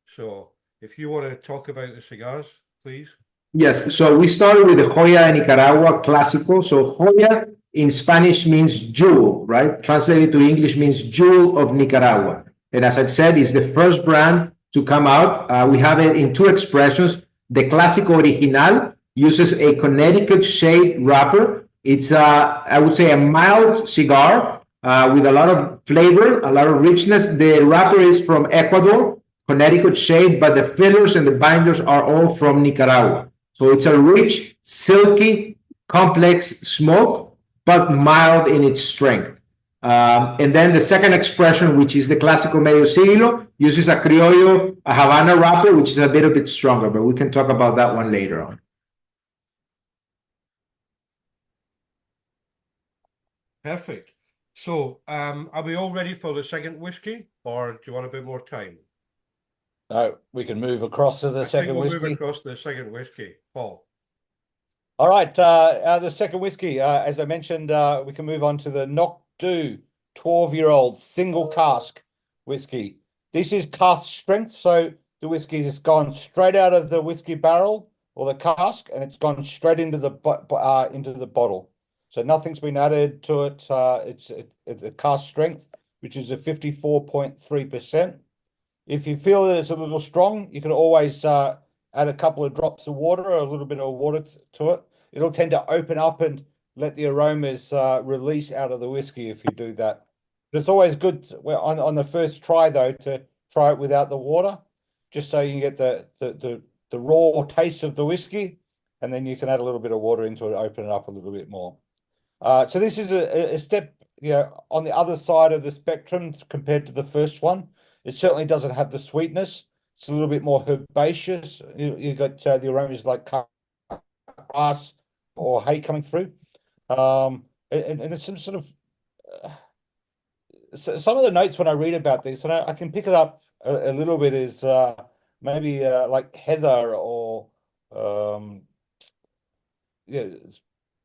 So if you want to talk about the cigars, please. Yes, so we started with the Joya de Nicaragua Clásico. So Joya in Spanish means jewel, right? Translated to English means jewel of Nicaragua. And as I've said, it's the first brand to come out. We have it in two expressions. The Clásico Original uses a Connecticut shade wrapper. It's, I would say, a mild cigar with a lot of flavor, a lot of richness. The wrapper is from Ecuador, Connecticut shade, but the fillers and the binders are all from Nicaragua. So it's a rich, silky, complex smoke, but mild in its strength. And then the second expression, which is the Clásico Medio Siglo, uses a Criollo, a Havana wrapper, which is a little bit stronger, but we can talk about that one later on. Perfect. So are we all ready for the second whiskey, or do you want a bit more time? No, we can move across to the second we'll whiskey. move across to the second whiskey. Paul. All right, the second whiskey, as I mentioned, we can move on to the Stalla Dhu 12-year-old single cask whiskey. This is cask strength, so the whiskey has gone straight out of the whiskey barrel or the cask, and it's gone straight into the bottle. So nothing's been added to it. It's the cask strength, which is a 54.3%. If you feel that it's a little strong, you can always add a couple of drops of water or a little bit of water to it. It'll tend to open up and let the aromas release out of the whiskey if you do that. It's always good on the first try, though, to try it without the water, just so you can get the raw taste of the whiskey, and then you can add a little bit of water into it, open it up a little bit more. So this is a step, on the other side of the spectrum compared to the first one. It certainly doesn't have the sweetness. It's a little bit more herbaceous. You got the aromas like grass or hay coming through. And it's some sort of some of the notes when I read about this, and I can pick it up a little bit, is maybe like heather or yeah,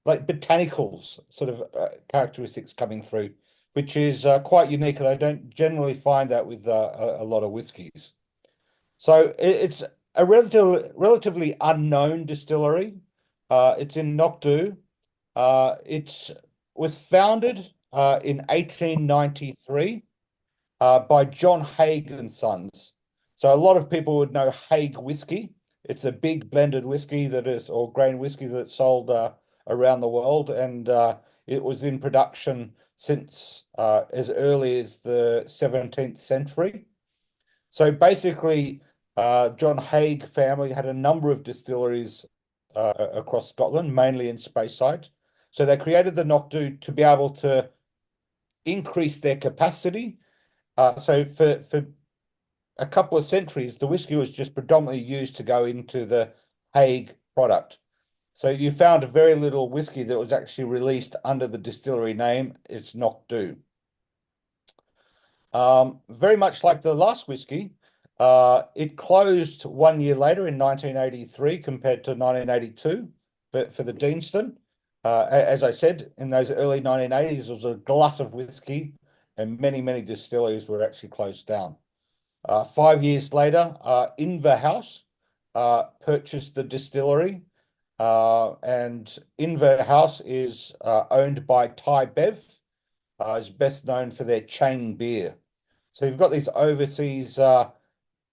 like botanicals sort of characteristics coming through, which is quite unique, and I don't generally find that with a lot of whiskies. So it's a relatively unknown distillery. It's in Knock Dhu. It was founded in 1893 by John Haig and Sons. So a lot of people would know Haig whiskey. It's a big blended whiskey that is, or grain whiskey that's sold around the world, and it was in production since as early as the 17th century. So basically, John Haig family had a number of distilleries across Scotland, mainly in Speyside. So they created the Knock Dhu to be able to increase their capacity. So for a couple of centuries, the whiskey was just predominantly used to go into the Haig product. So you found very little whiskey that was actually released under the distillery name. It's Knock Dhu. Very much like the last whiskey, it closed 1 year later in 1983 compared to 1982 for the Deanston. As I said, in those early 1980s, there was a glut of whiskey, and many distilleries were actually closed down. 5 years later, Inverhouse purchased the distillery, and Inverhouse is owned by Thai Bev, is best known for their Chang beer. So you've got these overseas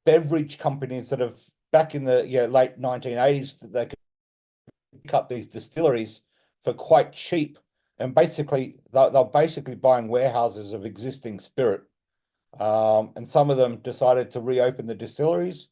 beverage companies that have, back in the late 1980s, they could pick up these distilleries for quite cheap, and basically they're basically buying warehouses of existing spirit. And some of them decided to reopen the distilleries,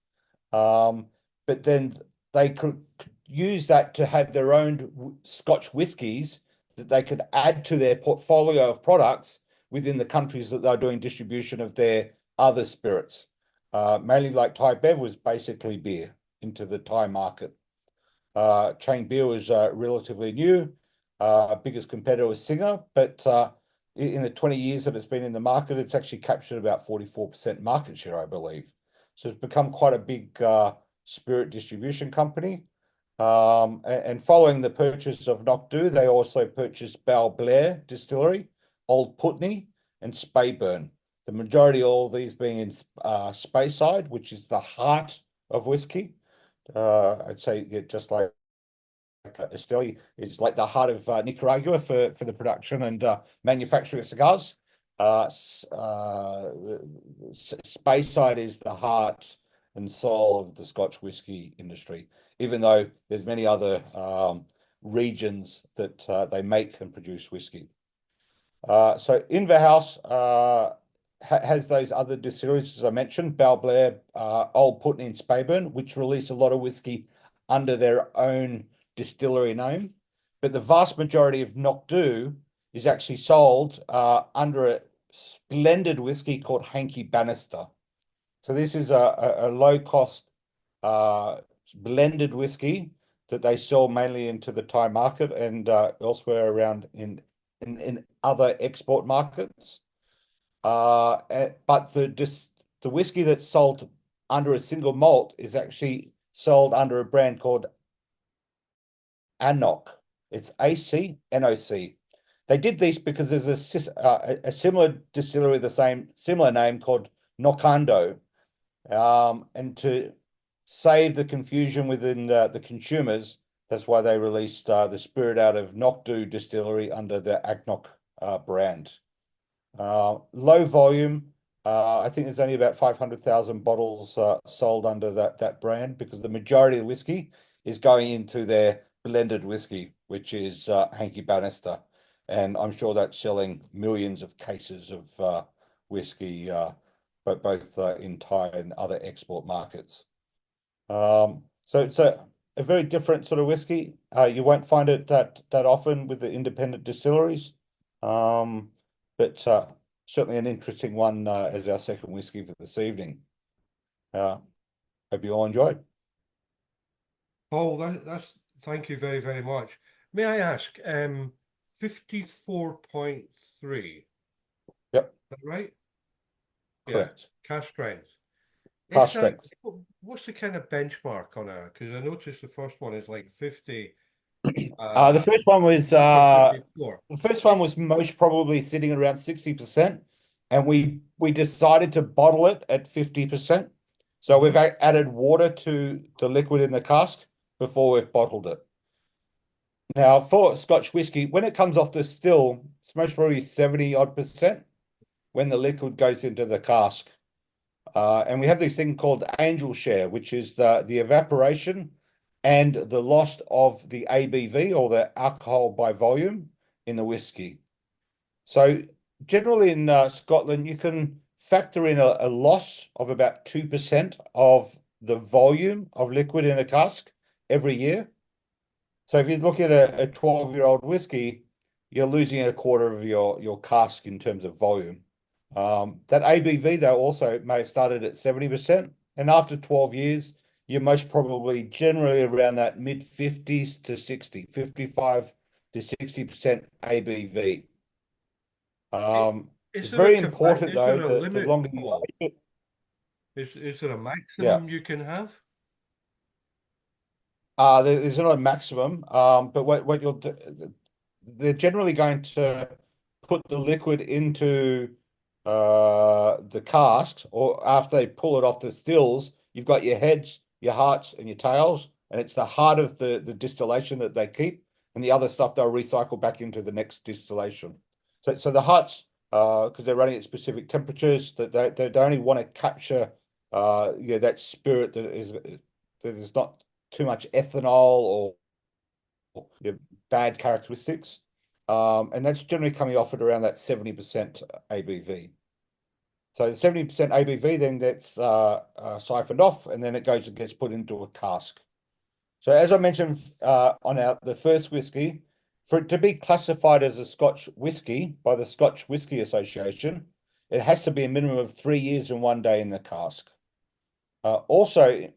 but then they could use that to have their own Scotch whiskies that they could add to their portfolio of products within the countries that they're doing distribution of their other spirits. Mainly like Thai Bev was basically beer into the Thai market. Chang beer was relatively new. Biggest competitor was Singer, but in the 20 years that it's been in the market, it's actually captured about 44% market share, I believe. So it's become quite a big spirit distribution company. And following the purchase of Knock Dhu, they also purchased Balblair Distillery, Old Putney, and Speyburn. The majority of all these being in Speyside, which is the heart of whiskey. I'd say just like Stella is like the heart of Nicaragua for the production and manufacturing of cigars. Speyside is the heart and soul of the Scotch whiskey industry, even though there's many other regions that they make and produce whiskey. So Inverhouse has those other distilleries, as I mentioned, Balblair, Old Putney, and Speyburn, which release a lot of whiskey under their own distillery name. But the vast majority of Knock Dhu is actually sold under a blended whiskey called Hankey Bannister. So this is a low-cost blended whiskey that they sell mainly into the Thai market and elsewhere around in other export markets. But the whiskey that's sold under a single malt is actually sold under a brand called ANOC. It's ACNOC. They did this because there's a similar distillery with the similar name called Knocando, and to save the confusion within the consumers, that's why they released the spirit out of Knock Dhu distillery under the ACNOC brand. Low volume. I think there's only about 500,000 bottles sold under that brand, because the majority of the whiskey is going into their blended whiskey, which is Hankey Bannister. And I'm sure that's selling millions of cases of whiskey, but both in Thai and other export markets. So it's a very different sort of whiskey. You won't find it that often with the independent distilleries, but certainly an interesting one as our second whiskey for this evening. Hope you all enjoyed. Paul, that's thank you very, very much. May I ask, 54.3, Yep, is that right? Yeah, correct. cask strength. Cask Is that, strength. what's the kind of benchmark on a, because I noticed the first one is like 50, The first one was 54. the first one was most probably sitting at around 60%, and we decided to bottle it at 50%. So we've added water to the liquid in the cask before we've bottled it. Now, for Scotch whiskey, when it comes off the still, it's most probably 70-odd% when the liquid goes into the cask. And we have this thing called angel share, which is the evaporation and the loss of the ABV, or the alcohol by volume, in the whiskey. So generally in Scotland, you can factor in a loss of about 2% of the volume of liquid in a cask every year. So if you look at a 12-year-old whiskey, you're losing a quarter of your cask in terms of volume. That ABV, though, also may have started at 70%, and after 12 years, you're most probably generally around that mid-50s to 60, 55 to 60% ABV. Is It's there very a important, is there though, a the limit, longer you Paul? age it. Is there a maximum you can have? There's not a maximum, but what you'll do, they're generally going to put the liquid into the casks, or after they pull it off the stills, you've got your heads, your hearts, and your tails, and it's the heart of the distillation that they keep, and the other stuff they'll recycle back into the next distillation. So the hearts, because they're running at specific temperatures, that they only want to capture that spirit that is not too much ethanol or bad characteristics. And that's generally coming off at around that 70% ABV. So the 70% ABV then gets siphoned off, and then it gets put into a cask. So as I mentioned on the first whiskey, for it to be classified as a Scotch whiskey by the Scotch Whisky Association, it has to be a minimum of 3 years and 1 day in the cask. Also,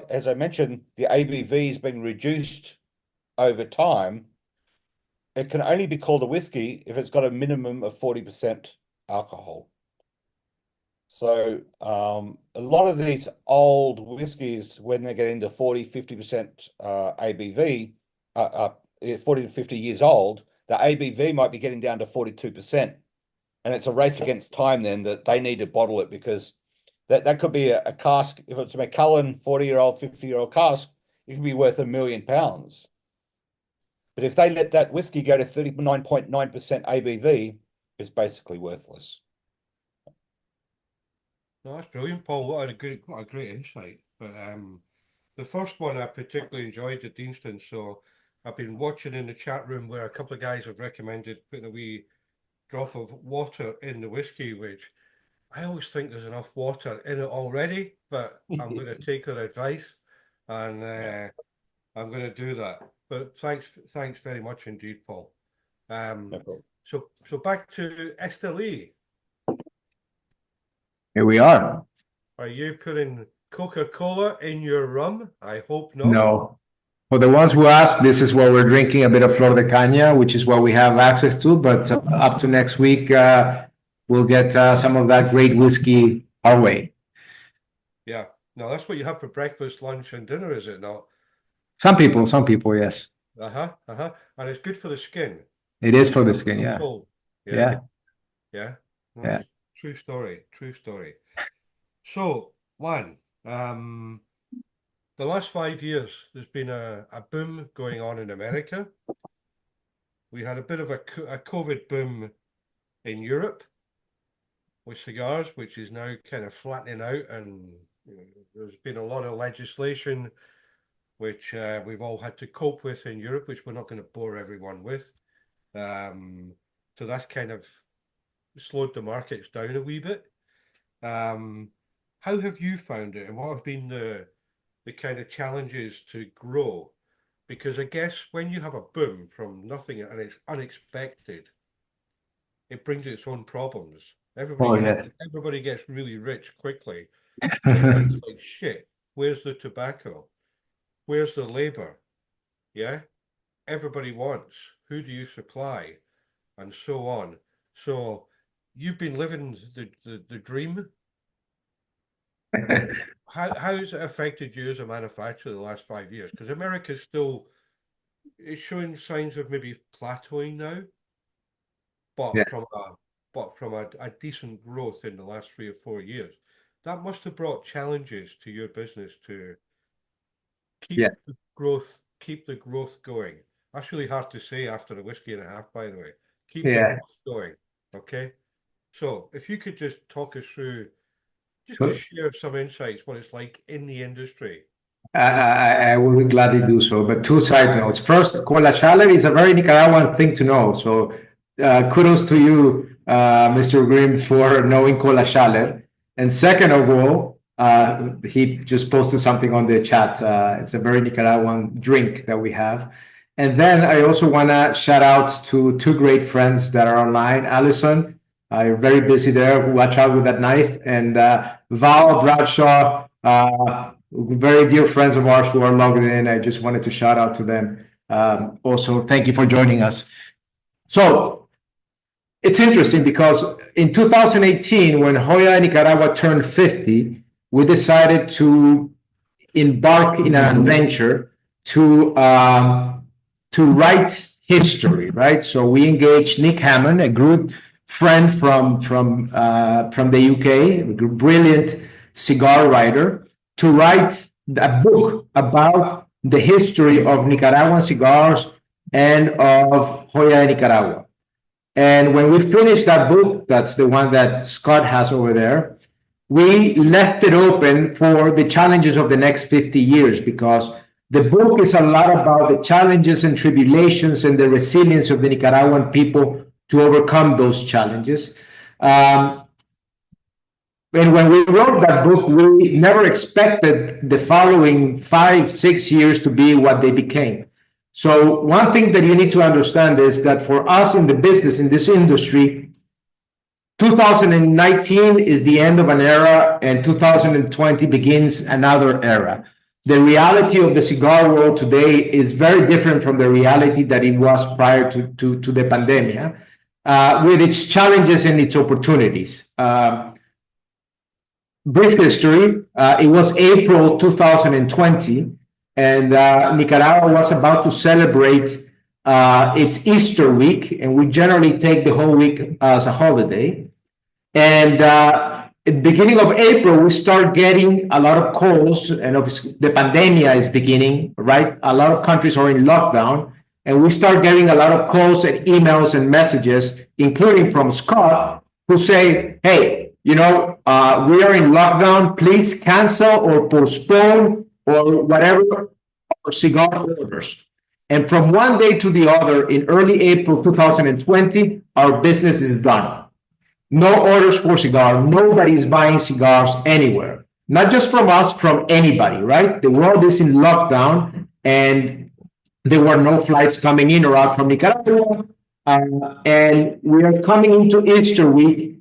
as I mentioned, the ABV is being reduced over time. It can only be called a whiskey if it's got a minimum of 40% alcohol. So a lot of these old whiskies, when they get into 40, 50% ABV, 40 to 50 years old, the ABV might be getting down to 42%. And it's a race against time then that they need to bottle it, because that could be a cask. If it's a Macallan 40-year-old, 50-year-old cask, it could be worth £1 million. But if they let that whiskey go to 39.9% ABV, it's basically worthless. No, that's brilliant, Paul. What a great insight. But the first one I particularly enjoyed at Deanston, so I've been watching in the chat room where a couple of guys have recommended putting a wee drop of water in the whiskey, which I always think there's enough water in it already, but I'm going to take their advice, and I'm going to do that. But thanks very much indeed, Paul. No problem. So back to Stalla. Here we are. Are you putting Coca-Cola in your rum? I hope not. No. For the ones who asked, this is what we're drinking, a bit of Flor de Caña, which is what we have access to. But up to next week, we'll get some of that great whiskey our way. Yeah. No, that's what you have for breakfast, lunch, and dinner, is it not? Some people, yes. And it's good for the skin. It is for the skin, yeah. Cold. Yeah. Yeah. Yeah. True story. So, Juan, the last 5 years, there's been a boom going on in America. We had a bit of a COVID boom in Europe with cigars, which is now kind of flattening out, and there's been a lot of legislation which we've all had to cope with in Europe, which we're not going to bore everyone with. So that's kind of slowed the markets down a wee bit. How have you found it, and what have been the kind of challenges to grow? Because I guess when you have a boom from nothing and it's unexpected, it brings its own problems. Everybody gets really rich quickly. And it's like, shit, where's the tobacco? Where's the labor? yeah, everybody wants. Who do you supply? And so on. So you've been living the dream. How has it affected you as a manufacturer the last 5 years? Because America still is showing signs of maybe plateauing now, but Yeah. from a decent growth in the last 3 or 4 years. That must have brought challenges to your business to keep Yeah. keep the growth going. That's really hard to say after a whiskey and a half, by the way. Keep Yeah. the growth going. Okay. So if you could just talk us through, just to share some insights, what it's like in the industry. I will gladly do so. But two side notes. First, Cola Chalet is a very Nicaraguan thing to know. So kudos to you, Mr. Grimm, for knowing Cola Chalet. And second of all, he just posted something on the chat. It's a very Nicaraguan drink that we have. And then I also want to shout out to two great friends that are online. Allison, you're very busy there. Watch out with that knife. And Val Bradshaw, very dear friends of ours who are logged in. I just wanted to shout out to them. Also, thank you for joining us. So it's interesting because in 2018, when Joya de Nicaragua turned 50, we decided to embark in an adventure to write history, right? So we engaged Nick Hammond, a good friend from the UK, a brilliant cigar writer, to write a book about the history of Nicaraguan cigars and of Joya de Nicaragua. And when we finished that book, that's the one that Scott has over there, we left it open for the challenges of the next 50 years, because the book is a lot about the challenges and tribulations and the resilience of the Nicaraguan people to overcome those challenges. And when we wrote that book, we never expected the following 5-6 years to be what they became. So one thing that you need to understand is that for us in the business, in this industry, 2019 is the end of an era and 2020 begins another era. The reality of the cigar world today is very different from the reality that it was prior to the pandemic, with its challenges and its opportunities. Brief history, it was April 2020, and Nicaragua was about to celebrate its Easter week, and we generally take the whole week as a holiday. And at the beginning of April, we start getting a lot of calls, and obviously the pandemic is beginning, right? A lot of countries are in lockdown, and we start getting a lot of calls and emails and messages, including from Scott, who say, hey, you know, we are in lockdown, please cancel or postpone or whatever our cigar orders. And from one day to the other, in early April 2020, our business is done. No orders for cigars. Nobody's buying cigars anywhere. Not just from us, from anybody, right? The world is in lockdown, and there were no flights coming in or out from Nicaragua. And we are coming into Easter week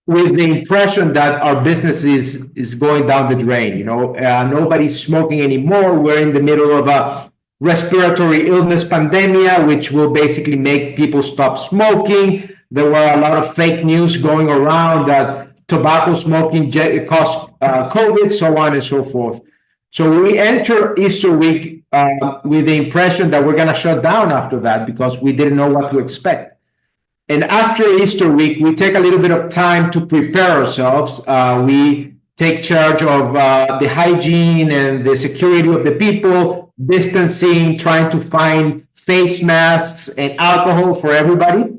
with the impression that our business is going down the drain. You know, nobody's smoking anymore. We're in the middle of a respiratory illness pandemic, which will basically make people stop smoking. There were a lot of fake news going around that tobacco smoking caused COVID, so on and so forth. So we enter Easter week with the impression that we're going to shut down after that, because we didn't know what to expect. And after Easter week, we take a little bit of time to prepare ourselves. We take charge of the hygiene and the security of the people, distancing, trying to find face masks and alcohol for everybody.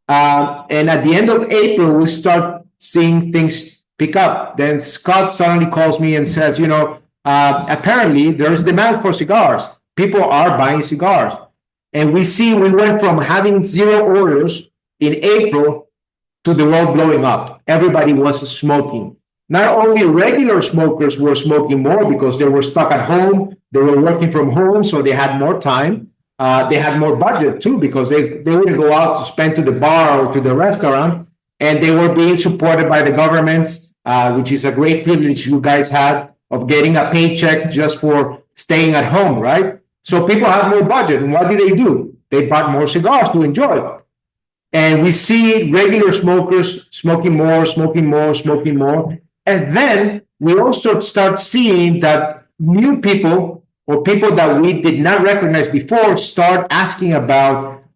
And at the end of April, we start seeing things pick up. Then Scott suddenly calls me and says, you know, apparently there's demand for cigars. People are buying cigars. And we went from having 0 orders in April to the world blowing up. Everybody was smoking. Not only regular smokers were smoking more because they were stuck at home, they were working from home, so they had more time. They had more budget too, because they wouldn't go out to spend to the bar or to the restaurant, and they were being supported by the governments, which is a great privilege you guys had of getting a paycheck just for staying at home, right? So people have more budget. And what do? They bought more cigars to enjoy. And we see regular smokers smoking more. And then we also start seeing that new people or people that we did not recognize before start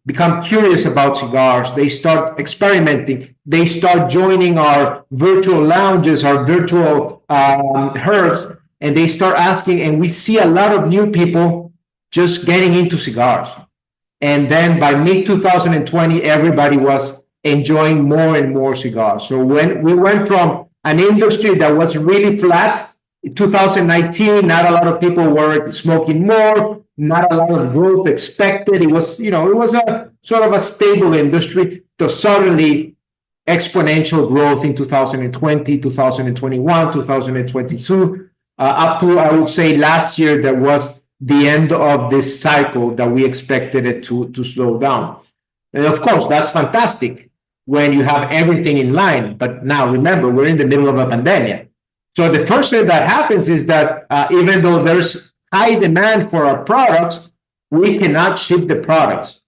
become curious about cigars. They start experimenting. They start joining our virtual lounges, our virtual herfs, and they start asking. And we see a lot of new people just getting into cigars. And then by mid-2020, everybody was enjoying more and more cigars. So when we went from an industry that was really flat, in 2019, not a lot of people were smoking more, not a lot of growth expected. It was, it was a sort of a stable industry to suddenly exponential growth in 2020, 2021, 2022, up to, I would say, last year, that was the end of this cycle that we expected it to slow down. And of course, that's fantastic when you have everything in line. But now remember, we're in the middle of a pandemic. So the first thing that happens is that even though there's high demand for our products, we cannot ship the products.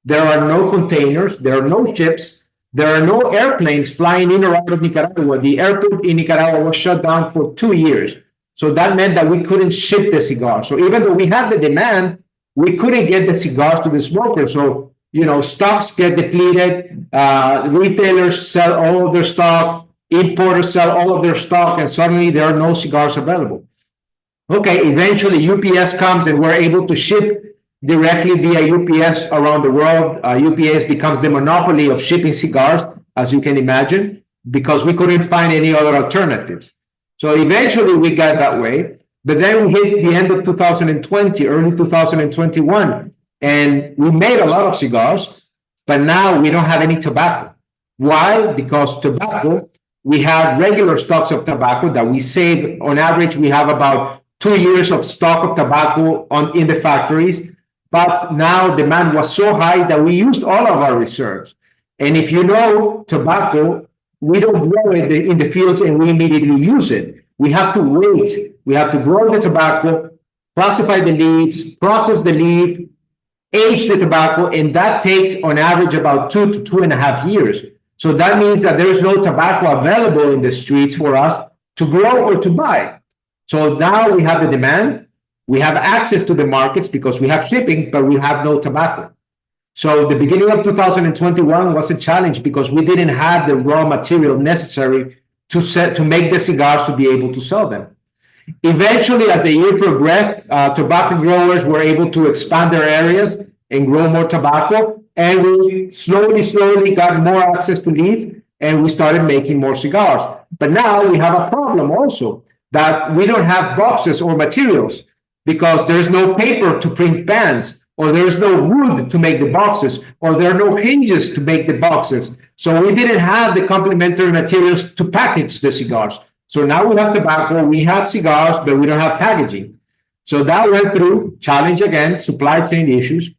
There are no containers, there are no ships, there are no airplanes flying in or out of Nicaragua. The airport in Nicaragua was shut down for 2 years. So that meant that we couldn't ship the cigars. So even though we had the demand, we couldn't get the cigars to the smokers. So, stocks get depleted, retailers sell all of their stock, importers sell all of their stock, and suddenly there are no cigars available. Okay, eventually UPS comes and we're able to ship directly via UPS around the world. UPS becomes the monopoly of shipping cigars, as you can imagine, because we couldn't find any other alternatives. So eventually we got that way, but then we hit the end of 2020, early 2021, and we made a lot of cigars, but now we don't have any tobacco. Why? Because tobacco, we have regular stocks of tobacco that we save. On average, we have about 2 years of stock of tobacco in the factories, but now demand was so high that we used all of our reserves. And if you know tobacco, we don't grow it in the fields and we immediately use it. We have to wait. We have to grow the tobacco, classify the leaves, process the leaf, age the tobacco, and that takes on average about 2 to 2.5 years. So that means that there is no tobacco available in the streets for us to grow or to buy. So now we have the demand, we have access to the markets because we have shipping, but we have no tobacco. So the beginning of 2021 was a challenge because we didn't have the raw material necessary to make the cigars to be able to sell them. Eventually, as the year progressed, tobacco growers were able to expand their areas and grow more tobacco, and we slowly got more access to leaf, and we started making more cigars. But now we have a problem also that we don't have boxes or materials because there's no paper to print bands, or there's no wood to make the boxes, or there are no hinges to make the boxes. So we didn't have the complementary materials to package the cigars. So now we have tobacco, we have cigars, but we don't have packaging. So that went through, challenge again, supply chain issues.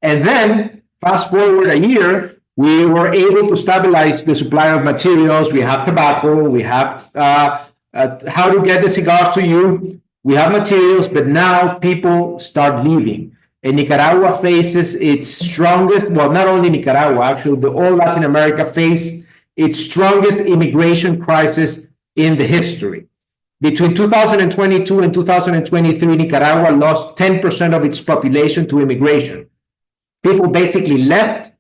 And then fast forward a year, we were able to stabilize the supply of materials. We have tobacco, we have how to get the cigars to you. We have materials, but now people start leaving. And Nicaragua faces its strongest, well, not only Nicaragua, actually, all Latin America faced its strongest immigration crisis in the history. Between 2022 and 2023, Nicaragua lost 10% of its population to immigration. People basically left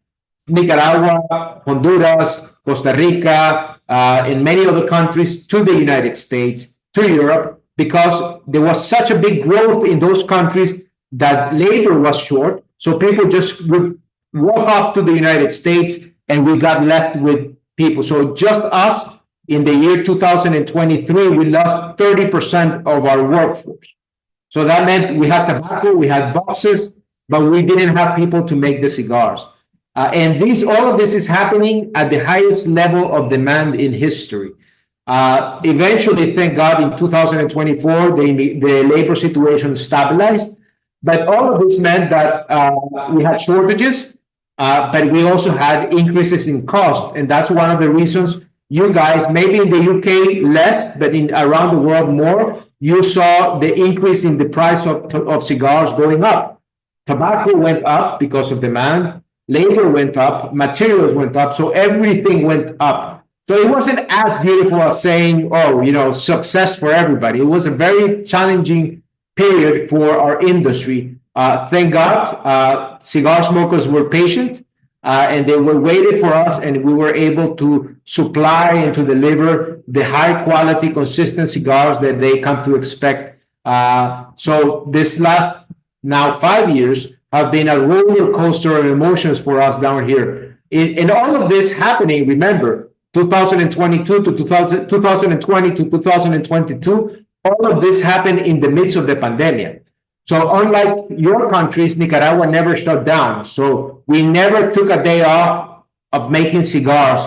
Nicaragua, Honduras, Costa Rica, and many other countries to the United States, to Europe, because there was such a big growth in those countries that labor was short. So people just would walk up to the United States and we got left with people. So just us in the year 2023, we lost 30% of our workforce. So that meant we had tobacco, we had boxes, but we didn't have people to make the cigars. And all of this is happening at the highest level of demand in history. Eventually, thank God, in 2024, the labor situation stabilized. But all of this meant that we had shortages, but we also had increases in cost. And that's one of the reasons you guys, maybe in the UK less, but around the world more, you saw the increase in the price of cigars going up. tobacco went up because of demand, labor went up, materials went up, so everything went up. So it wasn't as beautiful as saying, oh, success for everybody. It was a very challenging period for our industry. Thank God, cigar smokers were patient, and they were waited for us, and we were able to supply and to deliver the high quality, consistent cigars that they come to expect. So this last now 5 years have been a roller coaster of emotions for us down here. In all of this happening, remember, 2022 to 2020 to 2022, all of this happened in the midst of the pandemic. So unlike your countries, Nicaragua never shut down. So we never took a day off of making cigars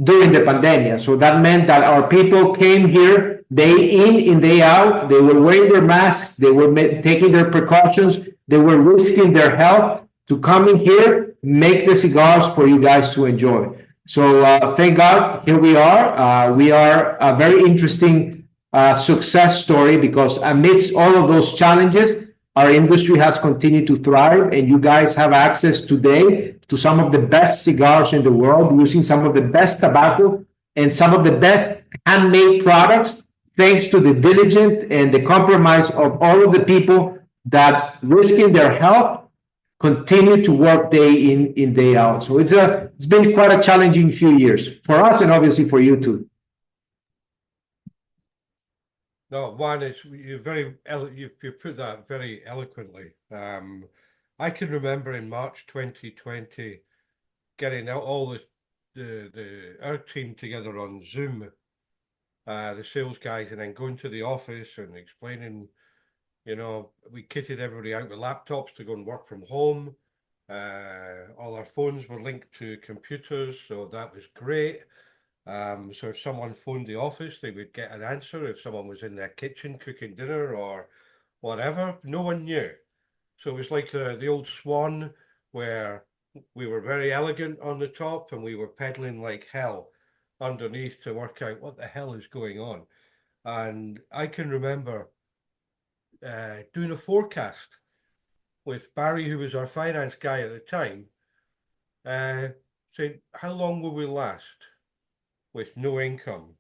during the pandemic. So that meant that our people came here day in, day out. They were wearing their masks. They were taking their precautions. They were risking their health to come in here, make the cigars for you guys to enjoy. So thank God, here we are. We are a very interesting success story because amidst all of those challenges, our industry has continued to thrive, and you guys have access today to some of the best cigars in the world, using some of the best tobacco and some of the best handmade products, thanks to the diligence and the compromise of all of the people that, risking their health, continue to work day in, day out. So it's been quite a challenging few years for us, and obviously for you too. No, Juan, you put that very eloquently. I can remember in March 2020 getting out all our team together on Zoom, the sales guys, and then going to the office and explaining. We kitted everybody out with laptops to go and work from home. All our phones were linked to computers, so that was great. So if someone phoned the office, they would get an answer. If someone was in their kitchen cooking dinner or whatever, no one knew. So it was like the old Swan, where we were very elegant on the top and we were pedaling like hell underneath to work out what the hell is going on. And I can remember doing a forecast with Barry, who was our finance guy at the time, saying, how long will we last with no income?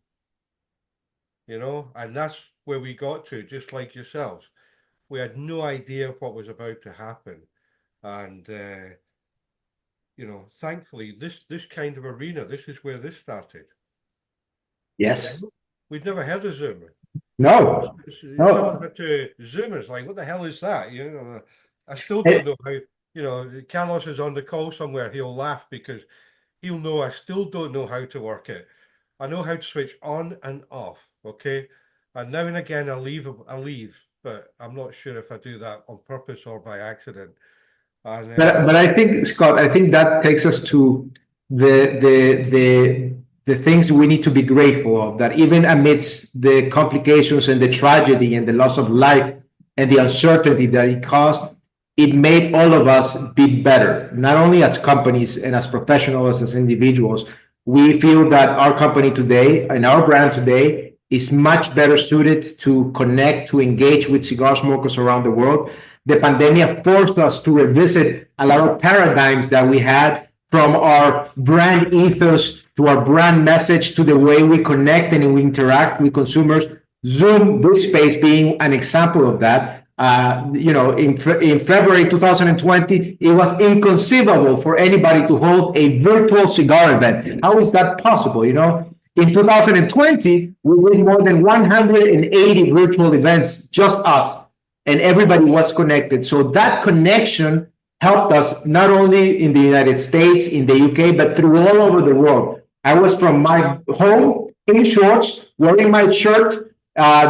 And that's where we got to, just like yourselves. We had no idea what was about to happen. And, thankfully, this kind of arena, this is where this started. Yes. We'd never heard of Zoom. No. Someone had to Zoom. It's like, what the hell is that? I still don't know how. Carlos is on the call somewhere. He'll laugh because he'll know I still don't know how to work it. I know how to switch on and off. Okay, and now and again I leave, but I'm not sure if I do that on purpose or by accident. And, but I think, Scott, that takes us to the things we need to be grateful of, that even amidst the complications and the tragedy and the loss of life and the uncertainty that it caused, it made all of us be better, not only as companies and as professionals, as individuals. We feel that our company today and our brand today is much better suited to connect, to engage with cigar smokers around the world. The pandemic forced us to revisit a lot of paradigms that we had, from our brand ethos to our brand message to the way we connect and we interact with consumers. Zoom, this space being an example of that. In February 2020, it was inconceivable for anybody to hold a virtual cigar event. How is that possible? In 2020, we did more than 180 virtual events, just us, and everybody was connected. So that connection helped us not only in the United States, in the UK, but through all over the world. I was from my home in shorts, wearing my shirt,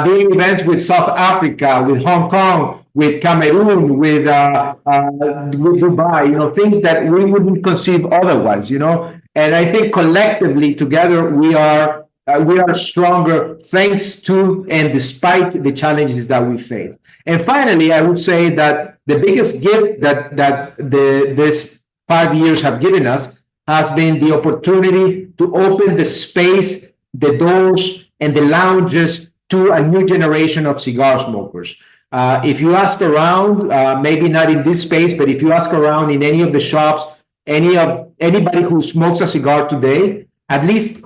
doing events with South Africa, with Hong Kong, with Cameroon, with Dubai, things that we wouldn't conceive otherwise, And I think collectively together we are stronger, thanks to and despite the challenges that we face. And finally, I would say that the biggest gift that this 5 years have given us has been the opportunity to open the space, the doors, and the lounges to a new generation of cigar smokers. If you ask around, maybe not in this space, but if you ask around in any of the shops, anybody who smokes a cigar today, at least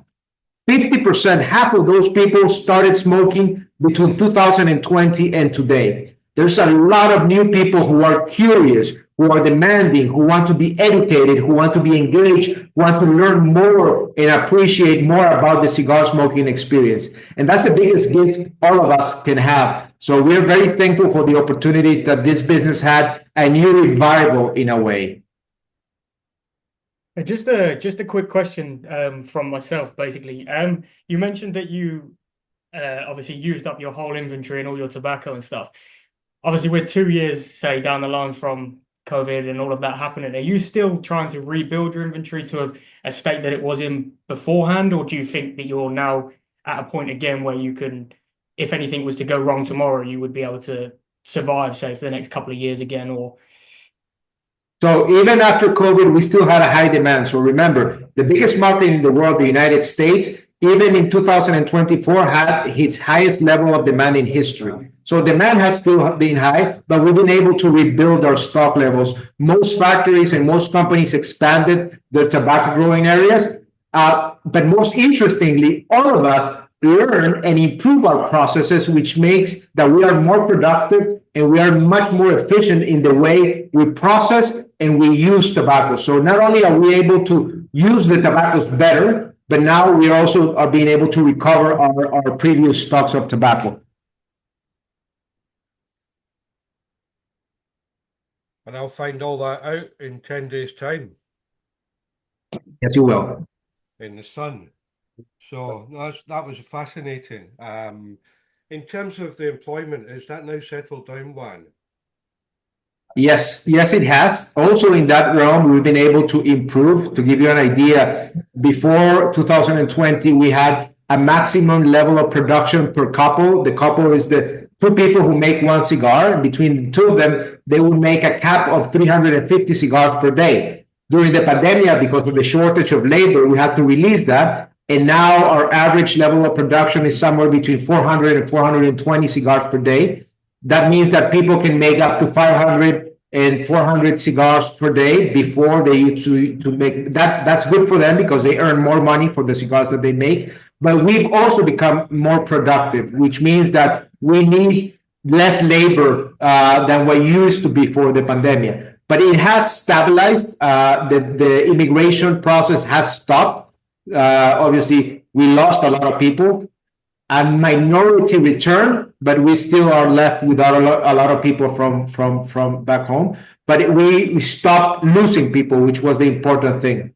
50%, half of those people started smoking between 2020 and today. There's a lot of new people who are curious, who are demanding, who want to be educated, who want to be engaged, who want to learn more and appreciate more about the cigar smoking experience. And that's the biggest gift all of us can have. So we're very thankful for the opportunity that this business had a new revival in a way. Just a quick question from myself, basically. You mentioned that you obviously used up your whole inventory and all your tobacco and stuff. Obviously, we're 2 years, say, down the line from COVID and all of that happening. Are you still trying to rebuild your inventory to a state that it was in beforehand, or do you think that you're now at a point again where you can, if anything was to go wrong tomorrow, you would be able to survive, say, for the next couple of years again, or? So even after COVID, we still had a high demand. So remember, the biggest market in the world, the United States, even in 2024, had its highest level of demand in history. So demand has still been high, but we've been able to rebuild our stock levels. Most factories and most companies expanded their tobacco growing areas. But most interestingly, all of us learn and improve our processes, which makes that we are more productive and we are much more efficient in the way we process and we use tobacco. So not only are we able to use the tobaccos better, but now we also are being able to recover our previous stocks of tobacco. And I'll find all that out in 10 days' time. Yes, you will. In the sun. So that was fascinating. In terms of the employment, is that now settled down, Juan? Yes, it has. Also in that realm, we've been able to improve. To give you an idea, before 2020, we had a maximum level of production per couple. The couple is the two people who make one cigar. And between the two of them, they would make a cap of 350 cigars per day. During the pandemic, because of the shortage of labor, we had to release that. And now our average level of production is somewhere between 400 and 420 cigars per day. That means that people can make up to 500 and 400 cigars per day before they used to make that. That's good for them because they earn more money for the cigars that they make. But we've also become more productive, which means that we need less labor than what used to be before the pandemic. But it has stabilized. The immigration process has stopped. Obviously, we lost a lot of people. A minority return, but we still are left without a lot of people from back home. But we stopped losing people, which was the important thing.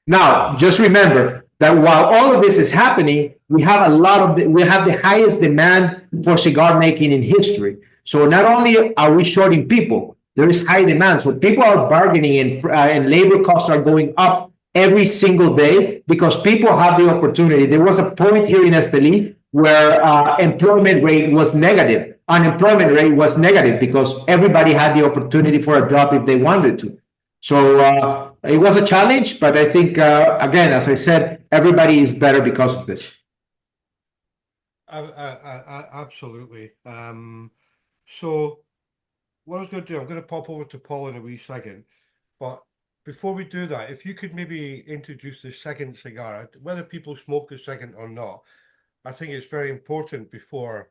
Now, just remember that while all of this is happening, we have the highest demand for cigar making in history. So not only are we shorting people, there is high demand. So people are bargaining and labor costs are going up every single day because people have the opportunity. There was a point here in Esteli where employment rate was negative. Unemployment rate was negative because everybody had the opportunity for a job if they wanted to. So it was a challenge, but I think, again, as I said, everybody is better because of this. Absolutely. So what I was going to do, I'm going to pop over to Paul in a wee second, but before we do that, if you could maybe introduce the second cigar, whether people smoke the second or not, I think it's very important before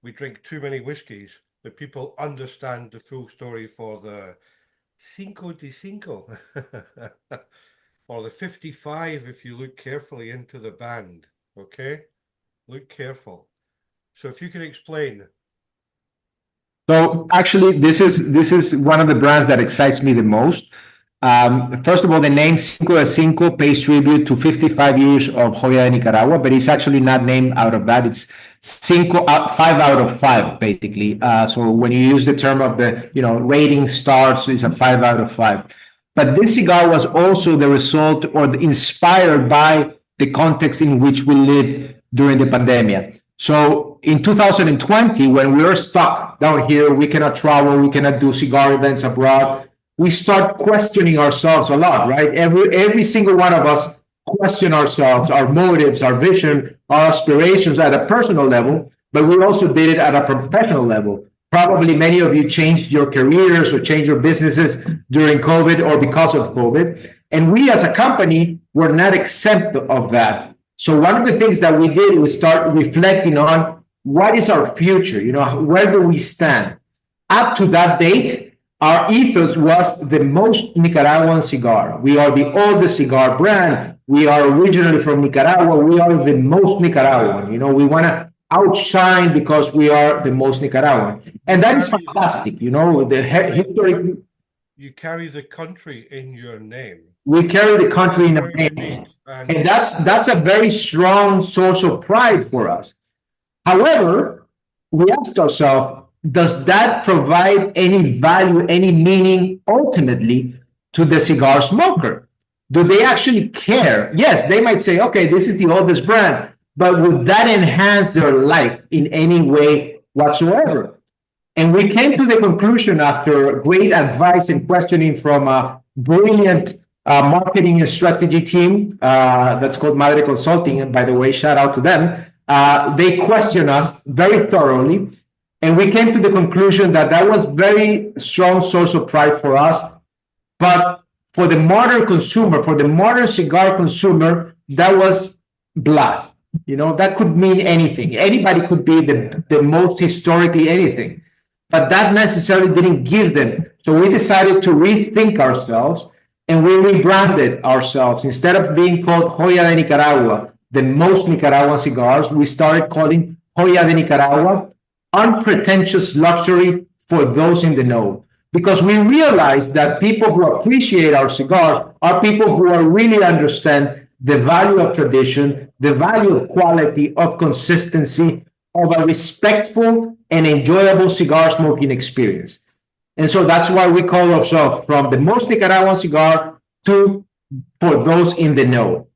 we drink too many whiskies that people understand the full story for the Cinco de Cinco or the 55 if you look carefully into the band, okay? Look careful. So if you can explain. So actually, this is one of the brands that excites me the most. First of all, the name Cinco de Cinco pays tribute to 55 years of Joya de Nicaragua, but it's actually not named out of that. It's 5 out of 5, basically. So when you use the term of the, rating stars, it's a 5 out of 5. But this cigar was also the result or inspired by the context in which we lived during the pandemic. So in 2020, when we were stuck down here, we cannot travel, we cannot do cigar events abroad, we start questioning ourselves a lot, right? Every single one of us question ourselves, our motives, our vision, our aspirations at a personal level. but we also did it at a professional level. Probably many of you changed your careers or changed your businesses during COVID or because of COVID. And we as a company were not exempt of that. So one of the things that we did was start reflecting on what is our future? Where do we stand? Up to that date, our ethos was the most Nicaraguan cigar. We are the oldest cigar brand. We are originally from Nicaragua. We are the most Nicaraguan. We want to outshine because we are the most Nicaraguan. And that is fantastic. History. You carry the country in your name. We carry the country in our name. And that's a very strong source of pride for us. However, we asked ourselves, does that provide any value, any meaning ultimately to the cigar smoker? Do they actually care? Yes, they might say, okay, this is the oldest brand, but would that enhance their life in any way whatsoever? And we came to the conclusion after great advice and questioning from a brilliant marketing and strategy team that's called Madre Consulting. And by the way, shout out to them. They questioned us very thoroughly. And we came to the conclusion that that was very strong source of pride for us. But for the modern consumer, for the modern cigar consumer, that was blah. That could mean anything. Anybody could be the most historically anything. But that necessarily didn't give them. So we decided to rethink ourselves, and we rebranded ourselves. Instead of being called Joya de Nicaragua, the most Nicaraguan cigars, we started calling Joya de Nicaragua unpretentious luxury for those in the know. Because we realized that people who appreciate our cigars are people who really understand the value of tradition, the value of quality, of consistency, of a respectful and enjoyable cigar smoking experience. And so that's why we call ourselves from the most Nicaraguan cigar to for those in the know.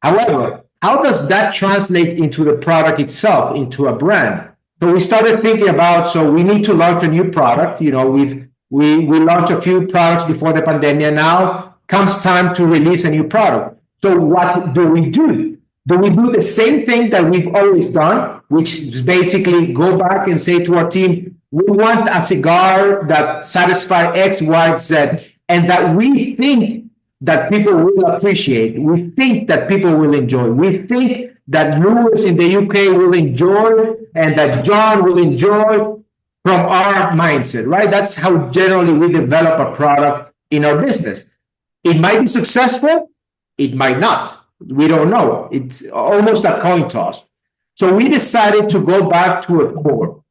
However, how does that translate into the product itself, into a brand? So we started thinking about, so we need to launch a new product. We launched a few products before the pandemic. Now comes time to release a new product. So what do we do? Do we do the same thing that we've always done, which is basically go back and say to our team, we want a cigar that satisfies X, Y, Z, and that we think that people will appreciate. We think that people will enjoy. We think that Lewis in the UK will enjoy and that John will enjoy from our mindset, right? That's how generally we develop a product in our business. It might be successful. It might not. We don't know. It's almost a coin toss. So we decided to go back to a core.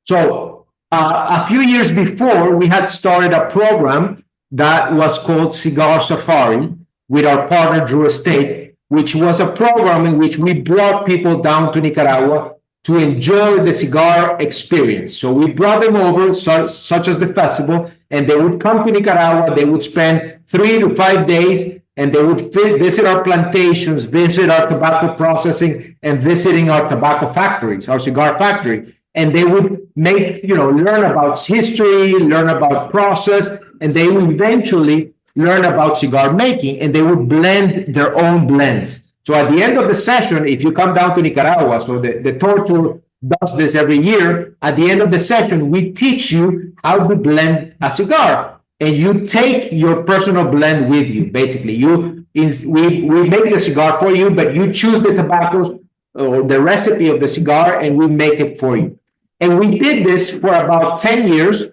So a few years before, we had started a program that was called Cigar Safari with our partner, Drew Estate, which was a program in which we brought people down to Nicaragua to enjoy the cigar experience. So we brought them over, such as the festival, and they would come to Nicaragua. They would spend 3 to 5 days, and they would visit our plantations, visit our tobacco processing, and visiting our tobacco factories, our cigar factory. And they would learn about history, learn about process, and they would eventually learn about cigar making, and they would blend their own blends. So at the end of the session, if you come down to Nicaragua, so the tour does this every year, at the end of the session, we teach you how to blend a cigar. And you take your personal blend with you. Basically, we make the cigar for you, but you choose the tobaccos or the recipe of the cigar, and we make it for you. And we did this for about 10 years,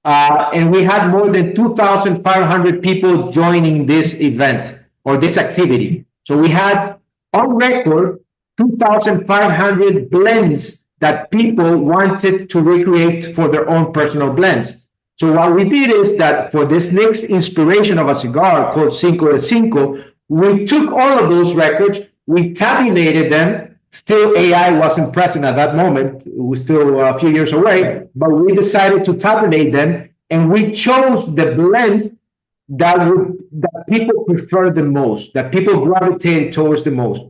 and we had more than 2,500 people joining this event or this activity. So we had on record 2,500 blends that people wanted to recreate for their own personal blends. So what we did is that for this next inspiration of a cigar called Cinco de Cinco, we took all of those records, we tabulated them. Still, AI wasn't present at that moment. It was still a few years away, but we decided to tabulate them, and we chose the blend that people prefer the most, that people gravitated towards the most.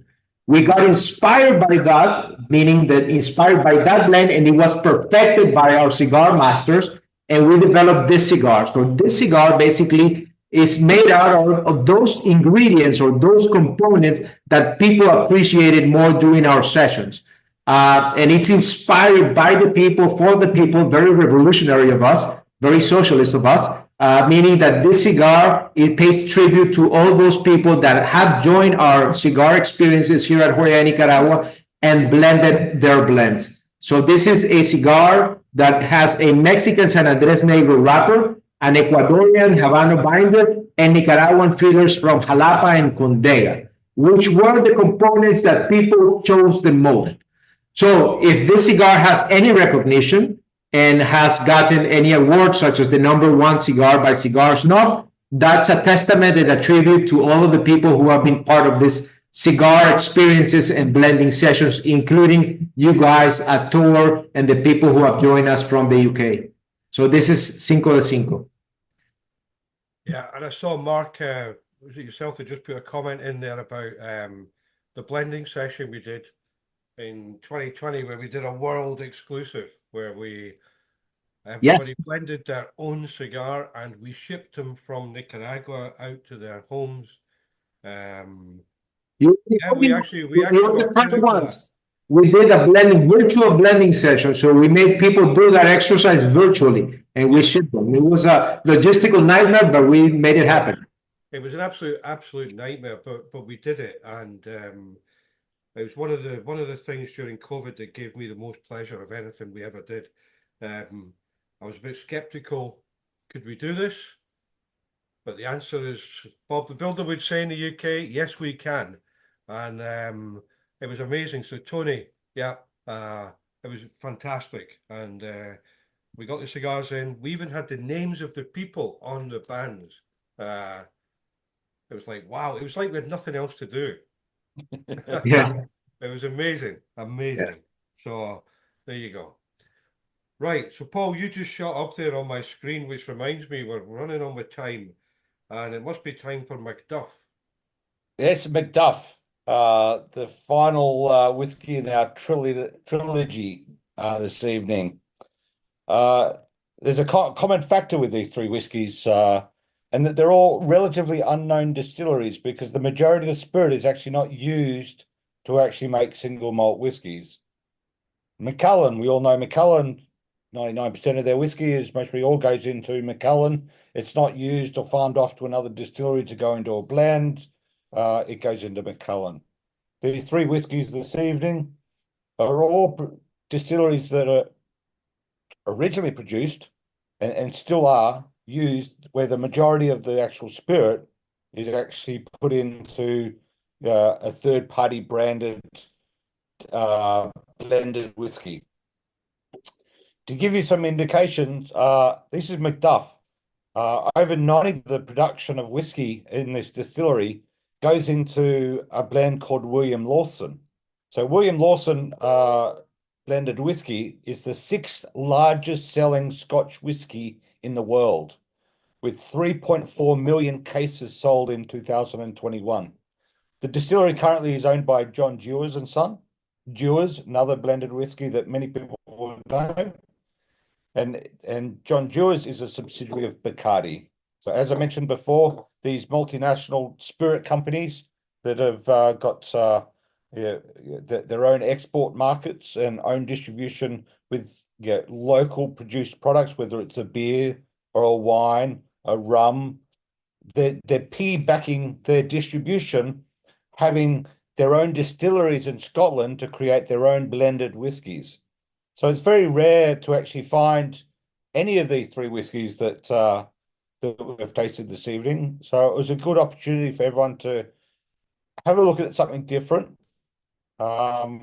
We got inspired by that, meaning that inspired by that blend, and it was perfected by our cigar masters, and we developed this cigar. So this cigar basically is made out of those ingredients or those components that people appreciated more during our sessions. And it's inspired by the people, for the people, very revolutionary of us, very socialist of us, meaning that this cigar, it pays tribute to all those people that have joined our cigar experiences here at Joya de Nicaragua and blended their blends. So this is a cigar that has a Mexican San Andres Negro wrapper, an Ecuadorian Habano binder, and Nicaraguan fillers from Jalapa and Condega, which were the components that people chose the most. So if this cigar has any recognition and has gotten any awards, such as the #1 cigar by C.Gars Ltd, that's a testament and a tribute to all of the people who have been part of this cigar experiences and blending sessions, including you guys at Tour and the people who have joined us from the UK. So this is Cinco de Cinco. Yeah, and I saw Mark, was it yourself that just put a comment in there about the blending session we did in 2020, where we did a world exclusive, where everybody blended their own cigar and we shipped them from Nicaragua out to their homes. We actually were the first ones. We did a virtual blending session. So we made people do that exercise virtually and we shipped them. It was a logistical nightmare, but we made it happen. It was an absolute nightmare, but we did it. And it was one of the things during COVID that gave me the most pleasure of anything we ever did. I was a bit skeptical. Could we do this? But the answer is, Bob the Builder would say in the UK, yes, we can. And it was amazing. So Tony, yeah, it was fantastic. And we got the cigars in. We even had the names of the people on the bands. It was like, wow, it was like we had nothing else to do. Yeah. It was amazing. Yeah. So there you go. Right. So Paul, you just shot up there on my screen, which reminds me we're running on with time. And it must be time for Macduff. Yes, Macduff, the final whiskey in our trilogy this evening. There's a common factor with these three whiskies, and that they're all relatively unknown distilleries, because the majority of the spirit is actually not used to actually make single malt whiskies. Macallan, we all know Macallan. 99% of their whiskey is mostly all goes into Macallan. It's not used or farmed off to another distillery to go into a blend. It goes into Macallan. These three whiskies this evening are all distilleries that are originally produced and still are used, where the majority of the actual spirit is actually put into a third-party branded blended whiskey. To give you some indications, this is Macduff. Over 90% of the production of whiskey in this distillery goes into a blend called William Lawson. So William Lawson blended whiskey is the 6th largest selling Scotch whiskey in the world, with 3.4 million cases sold in 2021. The distillery currently is owned by John Dewars and Son. Dewars, another blended whiskey that many people will know. And John Dewars is a subsidiary of Bacardi. So as I mentioned before, these multinational spirit companies that have got their own export markets and own distribution with local produced products, whether it's a beer or a wine, a rum, they're piggybacking their distribution, having their own distilleries in Scotland to create their own blended whiskies. So it's very rare to actually find any of these three whiskies that we've tasted this evening. So it was a good opportunity for everyone to have a look at something different, have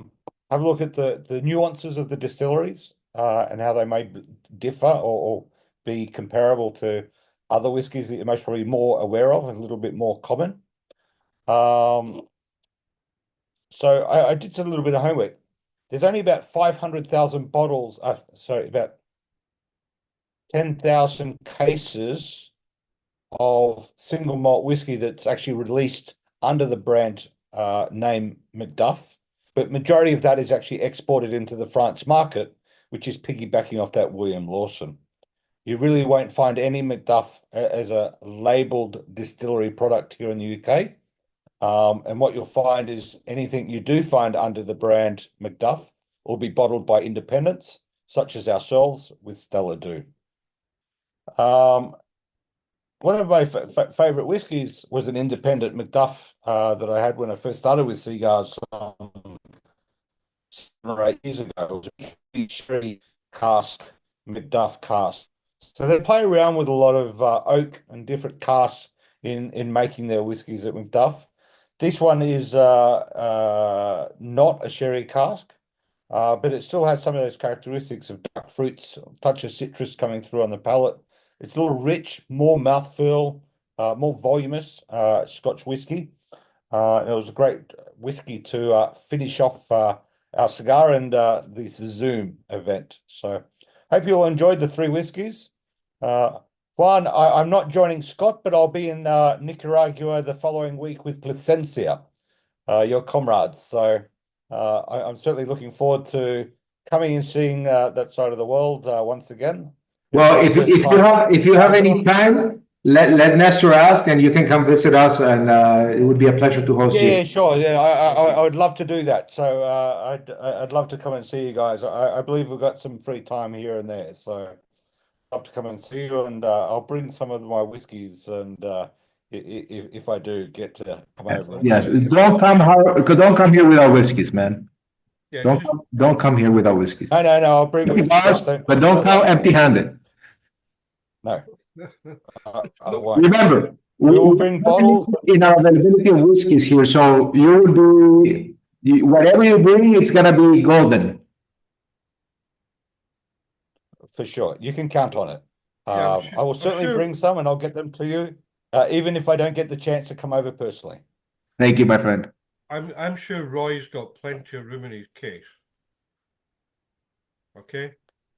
a look at the nuances of the distilleries and how they may differ or be comparable to other whiskies that you're most probably more aware of and a little bit more common. So I did a little bit of homework. There's only about 500,000 bottles, about 10,000 cases of single malt whiskey that's actually released under the brand name Macduff, but majority of that is actually exported into the France market, which is piggybacking off that William Lawson. You really won't find any Macduff as a labeled distillery product here in the UK. And what you'll find is anything you do find under the brand Macduff or be bottled by independents, such as ourselves with Stalla Dhu. One of my favorite whiskies was an independent Macduff that I had when I first started with Cigars 7 or 8 years ago. It was a big sherry cask, Macduff cask. So they play around with a lot of oak and different casks in making their whiskies at Macduff. This one is not a sherry cask, but it still has some of those characteristics of dark fruits, touch of citrus coming through on the palate. It's a little rich, more mouthfeel, more voluminous Scotch whiskey. It was a great whiskey to finish off our cigar and this Zoom event. So hope you all enjoyed the 3 whiskies. Juan, I'm not joining Scott, but I'll be in Nicaragua the following week with Plasencia, your comrades. So I'm certainly looking forward to coming and seeing that side of the world once again. Well, if you have any time, let Nestor ask, and you can come visit us, and it would be a pleasure to host you. Yeah, sure. Yeah, I would love to do that. So I'd love to come and see you guys. I believe we've got some free time here and there, so I'd love to come and see you, and I'll bring some of my whiskeys, and if I do get to come over. Yes, don't come here without whiskeys, man. Yeah, Don't come here without whiskeys. No, I'll bring Cigars, whiskeys. but don't come empty-handed. No, I won't. Remember, We will bring bottles. in our availability of whiskeys here, so you will be whatever you bring, it's gonna be golden. For sure. You can count on it. Yeah, I will certainly bring some, and I'll get them to you, even if I don't get the chance to come over personally. Thank you, my friend. I'm sure Roy's got plenty of room in his case. Okay.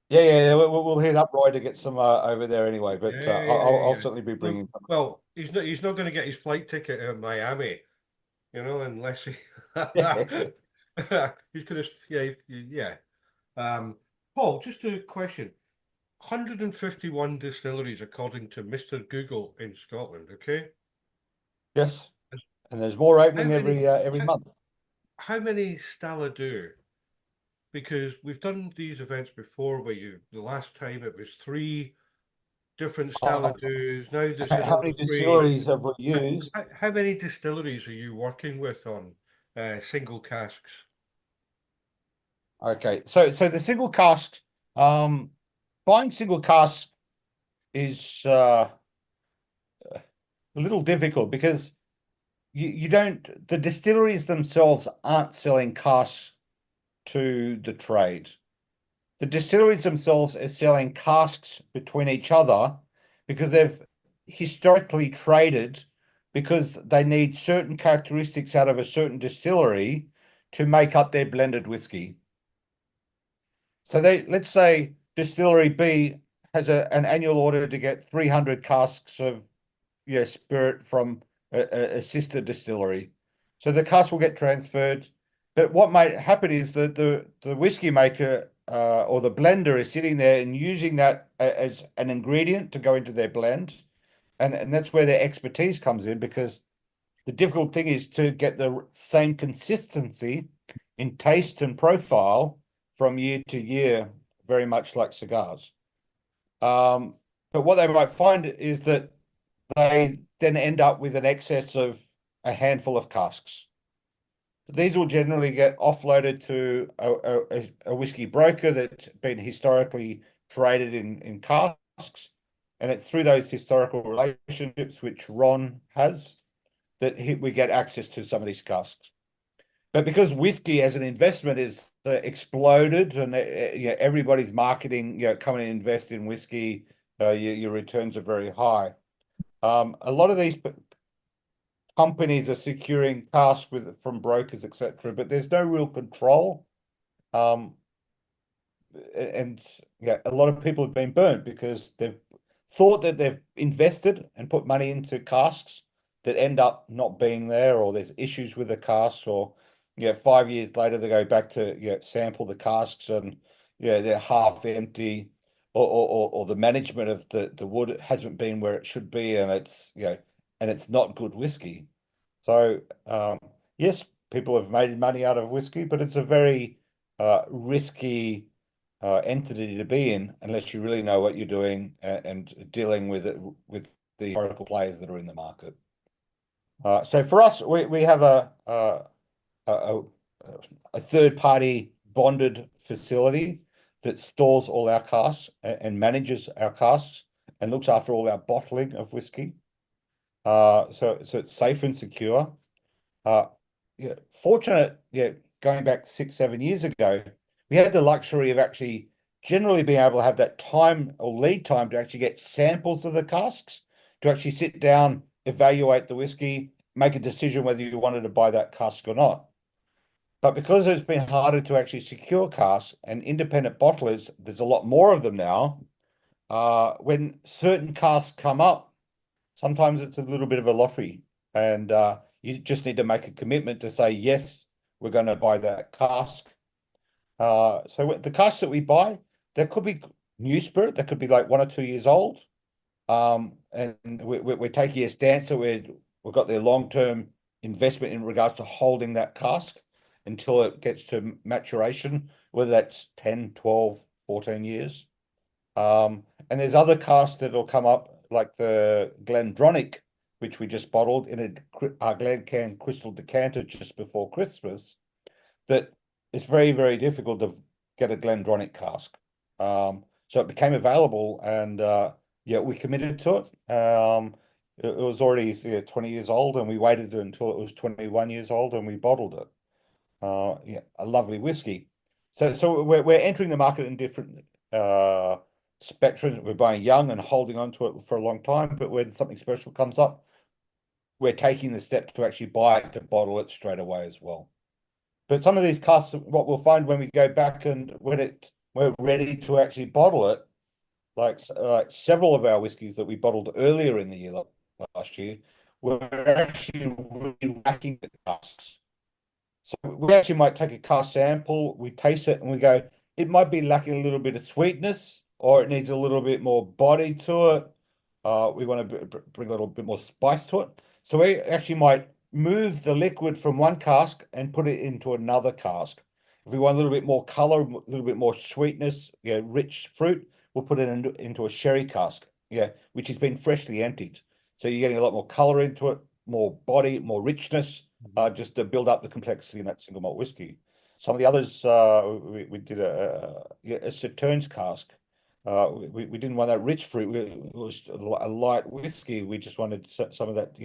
Yeah. We'll hit up Roy to get some over there anyway. But Yeah, I'll certainly be bringing. Well, he's not going to get his flight ticket out of Miami, unless he he's going to yeah. Paul, just a question. 151 distilleries according to Mr. Google in Scotland. Okay. Yes, and there's more opening every month. How many Stalla Dhu? Because we've done these events before where the last time it was 3 different Stalla Dhus. Now there's How many distilleries have we used? How many distilleries are you working with on single casks? Okay, so the single cask, buying single casks is a little difficult because the distilleries themselves aren't selling casks to the trade. The distilleries themselves are selling casks between each other because they've historically traded because they need certain characteristics out of a certain distillery to make up their blended whiskey. So let's say distillery B has an annual order to get 300 casks of spirit from a sister distillery. So the cask will get transferred. But what might happen is that the whiskey maker or the blender is sitting there and using that as an ingredient to go into their blend. And that's where their expertise comes in, because the difficult thing is to get the same consistency in taste and profile from year to year, very much like cigars. But what they might find is that they then end up with an excess of a handful of casks. These will generally get offloaded to a whiskey broker that's been historically traded in casks. And it's through those historical relationships, which Ron has, that we get access to some of these casks. But because whiskey as an investment is exploded, and everybody's marketing, come and invest in whiskey, your returns are very high. A lot of these companies are securing casks from brokers, etc., but there's no real control. And a lot of people have been burnt because they've thought that they've invested and put money into casks that end up not being there, or there's issues with the casks, or 5 years later they go back to sample the casks and they're half empty, or the management of the wood hasn't been where it should be, and it's not good whiskey. So yes, people have made money out of whiskey, but it's a very risky entity to be in unless you really know what you're doing and dealing with it with the historical players that are in the market. So for us, we have a third-party bonded facility that stores all our casks and manages our casks and looks after all our bottling of whiskey. So it's safe and secure. Yeah, fortunate, going back 6-7 years ago, we had the luxury of actually generally being able to have that time or lead time to actually get samples of the casks, to actually sit down, evaluate the whiskey, make a decision whether you wanted to buy that cask or not. But because it's been harder to actually secure casks and independent bottlers, there's a lot more of them now. When certain casks come up, sometimes it's a little bit of a lottery, and you just need to make a commitment to say, yes, we're going to buy that cask. So the casks that we buy, there could be new spirit, that could be like 1 or 2 years old. And we're taking a stance that we've got their long-term investment in regards to holding that cask until it gets to maturation, whether that's 10, 12, 14 years. And there's other casks that will come up, like the Glendronach, which we just bottled in a Glencairn crystal decanter just before Christmas, that it's very, very difficult to get a Glendronach cask. So it became available, and we committed to it. It was already 20 years old, and we waited until it was 21 years old, and we bottled it. A lovely whiskey. So we're entering the market in different spectrum. We're buying young and holding on to it for a long time, but when something special comes up, we're taking the step to actually buy it, to bottle it straight away as well. But some of these casks, what we'll find when we go back and we're ready to actually bottle it, like several of our whiskies that we bottled earlier in the year, last year, we're actually re-racking the casks. So we actually might take a cask sample, we taste it, and we go, it might be lacking a little bit of sweetness, or it needs a little bit more body to it. We want to bring a little bit more spice to it. So we actually might move the liquid from one cask and put it into another cask. If we want a little bit more color, a little bit more sweetness, rich fruit, we'll put it into a sherry cask, which has been freshly emptied. So you're getting a lot more color into it, more body, more richness, just to build up the complexity in that single malt whiskey. Some of the others, we did a Sauternes cask. We didn't want that rich fruit. It was a light whiskey. We just wanted some of that,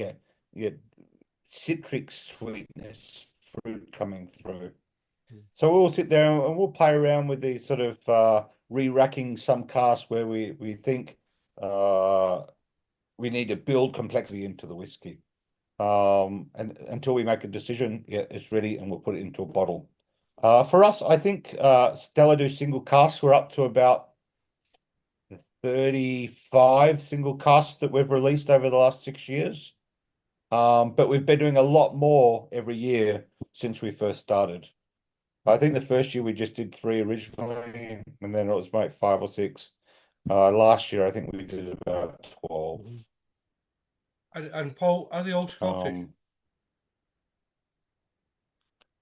citric sweetness, fruit coming through. So we'll sit there and we'll play around with these sort of re-racking some casks where we think we need to build complexity into the whiskey. And until we make a decision, it's ready, and we'll put it into a bottle. For us, I think Stalla Dhu single casks, we're up to about 35 single casks that we've released over the last 6 years. But we've been doing a lot more every year since we first started. I think the first year we just did 3 originally, and then it was about 5 or 6. Last year, I think we did about 12. And Paul, are they all Scottish?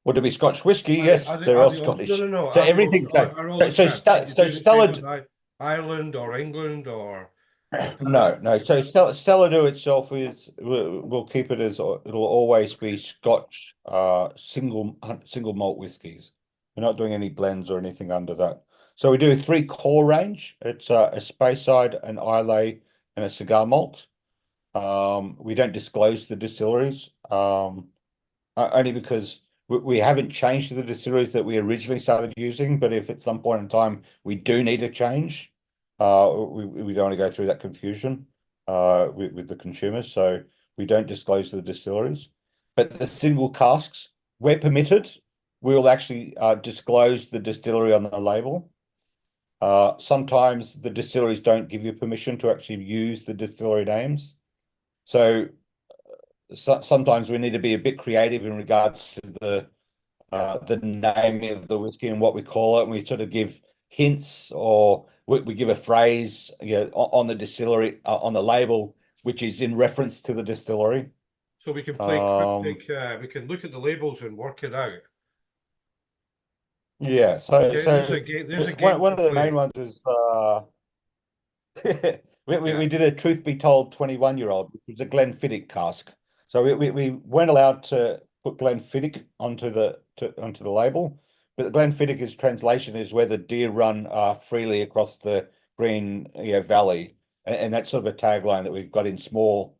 Would it be Scotch whiskey? Yes, they're all Scottish. No. So everything. So Stella, Ireland or England or no. So Stalla Dhu itself we'll keep it as it'll always be Scotch single malt whiskies. We're not doing any blends or anything under that. So we do 3 core range. It's a Speyside, an Islay, and a cigar malt. We don't disclose the distilleries only because we haven't changed the distilleries that we originally started using. But if at some point in time we do need a change, we don't want to go through that confusion with the consumers. So we don't disclose the distilleries. But the single casks, we're permitted. We'll actually disclose the distillery on the label. Sometimes the distilleries don't give you permission to actually use the distillery names. So sometimes we need to be a bit creative in regards to the name of the whiskey and what we call it. And we sort of give hints, or we give a phrase on the distillery, on the label, which is in reference to the distillery. So we can play cryptic, we can look at the labels and work it out. Yeah, so Yeah, there's a game one to of the play. main ones is we Yeah. did a truth be told 21-year-old, which was a Glenfiddich cask. So we weren't allowed to put Glenfiddich onto the label, but the Glenfiddich translation is where the deer run freely across the green valley, and that's sort of a tagline that we've got in small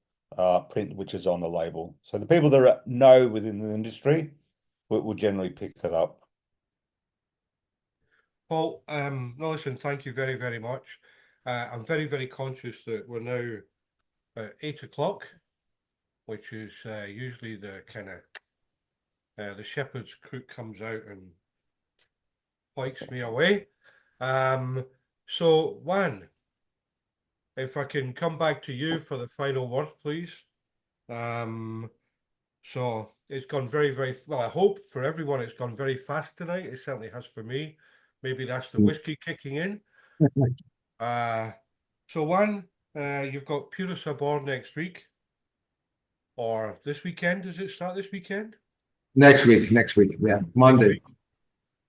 print, which is on the label. So the people that know within the industry will generally pick it up. Paul, no, listen, thank you very, very much. I'm very, very conscious that we're now at 8 o'clock, which is usually the kind of the shepherd's crook comes out and pikes me away. So Juan, if I can come back to you for the final word, please. So it's gone very, very well. I hope for everyone it's gone very fast tonight. It certainly has for me. Maybe that's the whiskey kicking in. So Juan, you've got Pura Sabor next week, or this weekend. Does it start this weekend? Next week, yeah, Monday.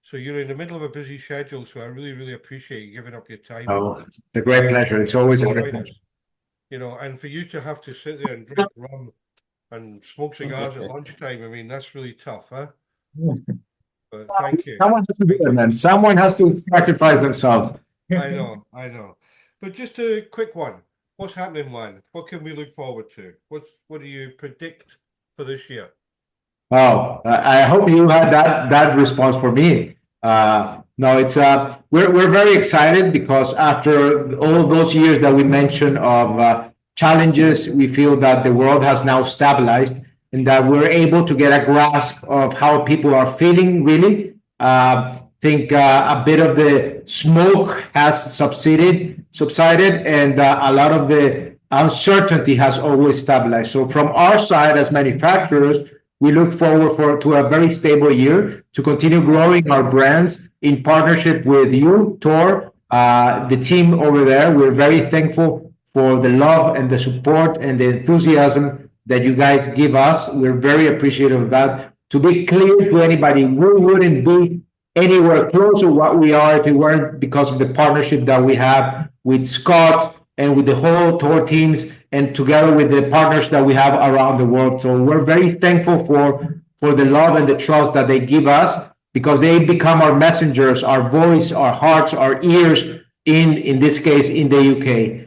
So you're in the middle of a busy schedule, so I really, really appreciate you giving up your time. Oh, it's a great pleasure. It's always a great pleasure. You know, and for you to have to sit there and drink rum and smoke cigars at lunchtime, I mean, that's really tough, huh? But thank you. Someone has to do it, man. Someone has to sacrifice themselves. I know. But just a quick one. What's happening, Juan? What can we look forward to? What do you predict for this year? Oh, I hope you had that response for me. No, it's we're very excited because after all those years that we mentioned of challenges, we feel that the world has now stabilized and that we're able to get a grasp of how people are feeling really. Think a bit of the smoke has subsided, and a lot of the uncertainty has always stabilized. So from our side as manufacturers, we look forward to a very stable year to continue growing our brands in partnership with you, Tor, the team over there. We're very thankful for the love and the support and the enthusiasm that you guys give us. We're very appreciative of that. To be clear to anybody, we wouldn't be anywhere close to what we are if it weren't because of the partnership that we have with Scott and with the whole Tor teams and together with the partners that we have around the world. So we're very thankful for the love and the trust that they give us because they become our messengers, our voice, our hearts, our ears in this case, in the UK.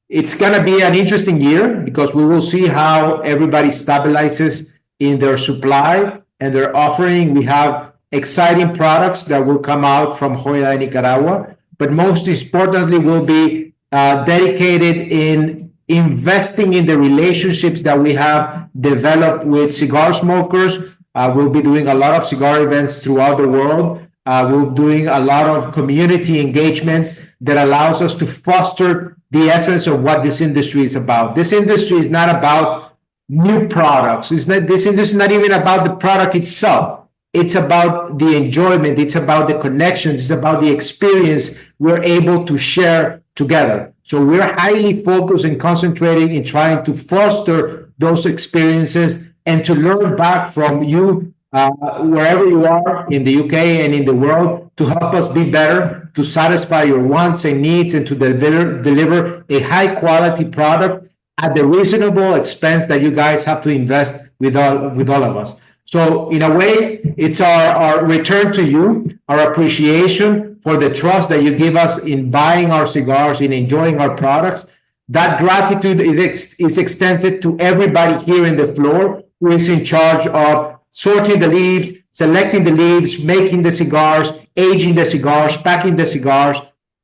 It's going to be an interesting year because we will see how everybody stabilizes in their supply and their offering. We have exciting products that will come out from Joya de Nicaragua, but most importantly, will be dedicated in investing in the relationships that we have developed with cigar smokers. We'll be doing a lot of cigar events throughout the world. We're doing a lot of community engagement that allows us to foster the essence of what this industry is about. This industry is not about new products. This industry is not even about the product itself. It's about the enjoyment. It's about the connections. It's about the experience we're able to share together. So we're highly focused and concentrating in trying to foster those experiences and to learn back from you, wherever you are in the UK and in the world, to help us be better, to satisfy your wants and needs, and to deliver a high quality product at the reasonable expense that you guys have to invest with all of us. So in a way, it's our return to you, our appreciation for the trust that you give us in buying our cigars, in enjoying our products. That gratitude is extended to everybody here in the floor who is in charge of sorting the leaves, selecting the leaves, making the cigars, aging the cigars, packing the cigars.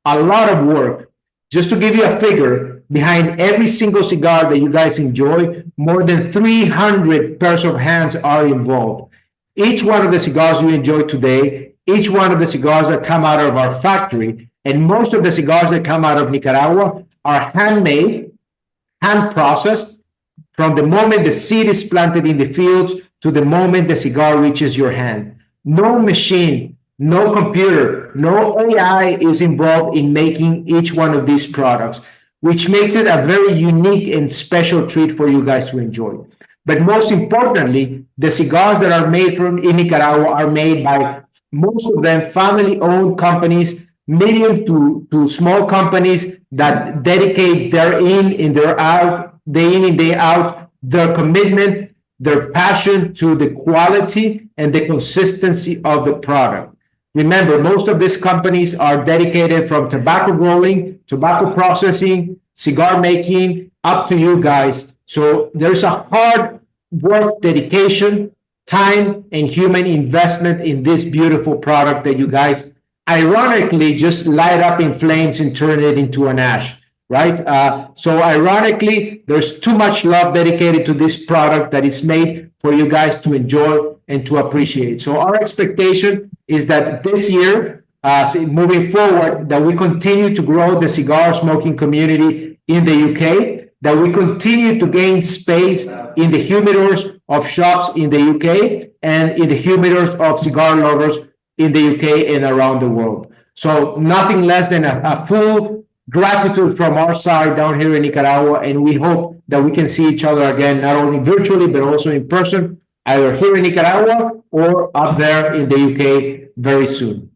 A lot of work. Just to give you a figure, behind every single cigar that you guys enjoy, more than 300 pairs of hands are involved. Each one of the cigars you enjoy today, each one of the cigars that come out of our factory, and most of the cigars that come out of Nicaragua are handmade, hand processed, from the moment the seed is planted in the fields to the moment the cigar reaches your hand. No machine, no computer, no AI is involved in making each one of these products, which makes it a very unique and special treat for you guys to enjoy. But most importantly, the cigars that are made in Nicaragua are made by most of them family-owned companies, medium to small companies that dedicate their in and their out, day in and day out, their commitment, their passion to the quality and the consistency of the product. Remember, most of these companies are dedicated from tobacco growing, tobacco processing, cigar making, up to you guys. So there's a hard work, dedication, time, and human investment in this beautiful product that you guys ironically just light up in flames and turn it into an ash, right? So ironically, there's too much love dedicated to this product that is made for you guys to enjoy and to appreciate. So our expectation is that this year, moving forward, that we continue to grow the cigar smoking community in the UK, that we continue to gain space in the humidors of shops in the UK and in the humidors of cigar lovers in the UK and around the world. So nothing less than a full gratitude from our side down here in Nicaragua, and we hope that we can see each other again, not only virtually, but also in person, either here in Nicaragua or up there in the UK very soon.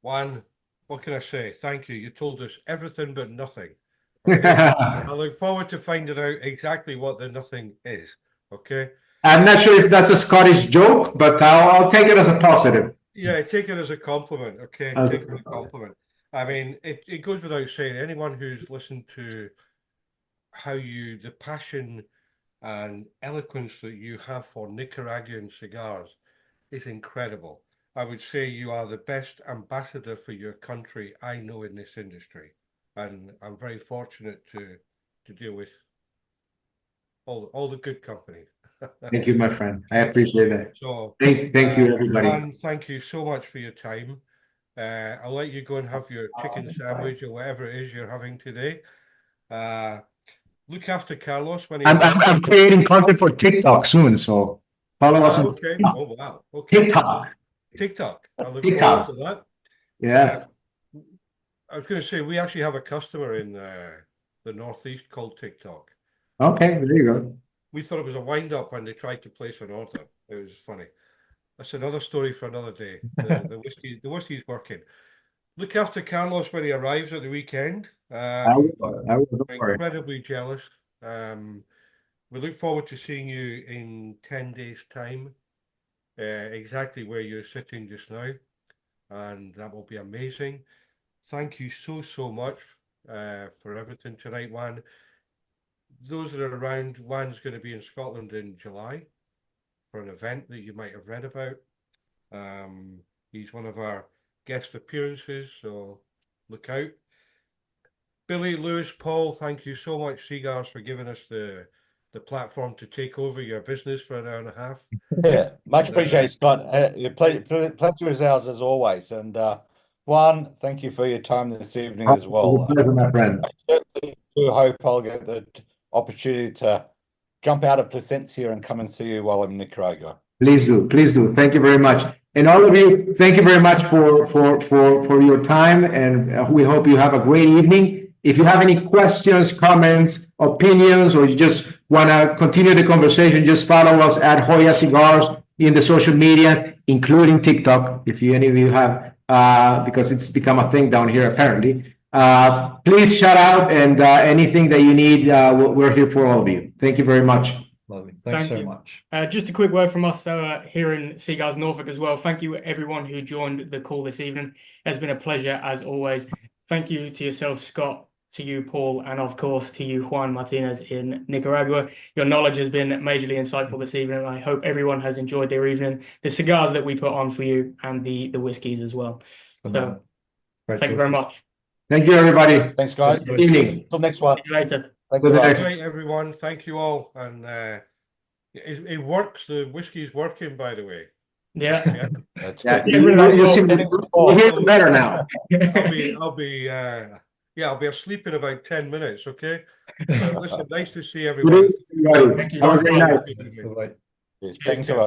Juan, what can I say? Thank you. You told us everything but nothing. Okay? I look forward to finding out exactly what the nothing is. Okay. I'm not sure if that's a Scottish joke, but I'll take it as a positive. Yeah, take it as a compliment. Okay, take it as a compliment. I mean, it goes without saying, anyone who's listened to how the passion and eloquence that you have for Nicaraguan cigars is incredible. I would say you are the best ambassador for your country I know in this industry. And I'm very fortunate to deal with all the good company. Thank you, my friend. I appreciate that. So thank you, everybody. And thank you so much for your time. I'll let you go and have your chicken sandwich or whatever it is you're having today. Look after Carlos when I'm creating content for TikTok soon, so follow us on okay. Oh wow. Okay. TikTok. I look forward to that. Yeah. I was going to say we actually have a customer in the Northeast called TikTok. Okay, there you go. We thought it was a wind-up when they tried to place an order. It was funny. That's another story for another day. The whiskey's working. Look after Carlos when he arrives at the weekend. I will. Incredibly jealous. We look forward to seeing you in 10 days' time, exactly where you're sitting just now, and that will be amazing. Thank you so much for everything tonight, Juan. Those that are around, Juan's going to be in Scotland in July for an event that you might have read about. He's one of our guest appearances, so look out. Billy, Lewis, Paul, thank you so much, C.Gars, for giving us the platform to take over your business for an hour and a half. Yeah, much appreciated, Scott. Pleasure is ours as always. And Juan, thank you for your time this evening as well. Pleasure, my friend. I certainly do hope I'll get the opportunity to jump out of Placencia and come and see you while I'm in Nicaragua. Please do. Thank you very much. And all of you, thank you very much for your time, and we hope you have a great evening. If you have any questions, comments, opinions, or you just want to continue the conversation, just follow us at Joya Cigars in the social media, including TikTok, if any of you have, because it's become a thing down here apparently. Please shout out, and anything that you need, we're here for all of you. Thank you very much. Lovely. Thanks so much. Just a quick word from us here in C.Gars Norfolk as well. Thank you everyone who joined the call this evening. It's been a pleasure as always. Thank you to yourself, Scott, to you, Paul, and of course to you, Juan Martinez in Nicaragua. Your knowledge has been majorly insightful this evening. I hope everyone has enjoyed their evening, the cigars that we put on for you, and the whiskeys as well. So thank you very much. Thank you, everybody. Thanks, guys. Good evening. Until next one. See you later. Thank Good you. night. Good night, everyone. Thank you all. And it works. The whiskey's working, by the way. Yeah. That's Yeah, good. you seem better now. I'll be asleep in about 10 minutes, okay? So, listen, nice to see everyone. Have a great night. Thanks a lot.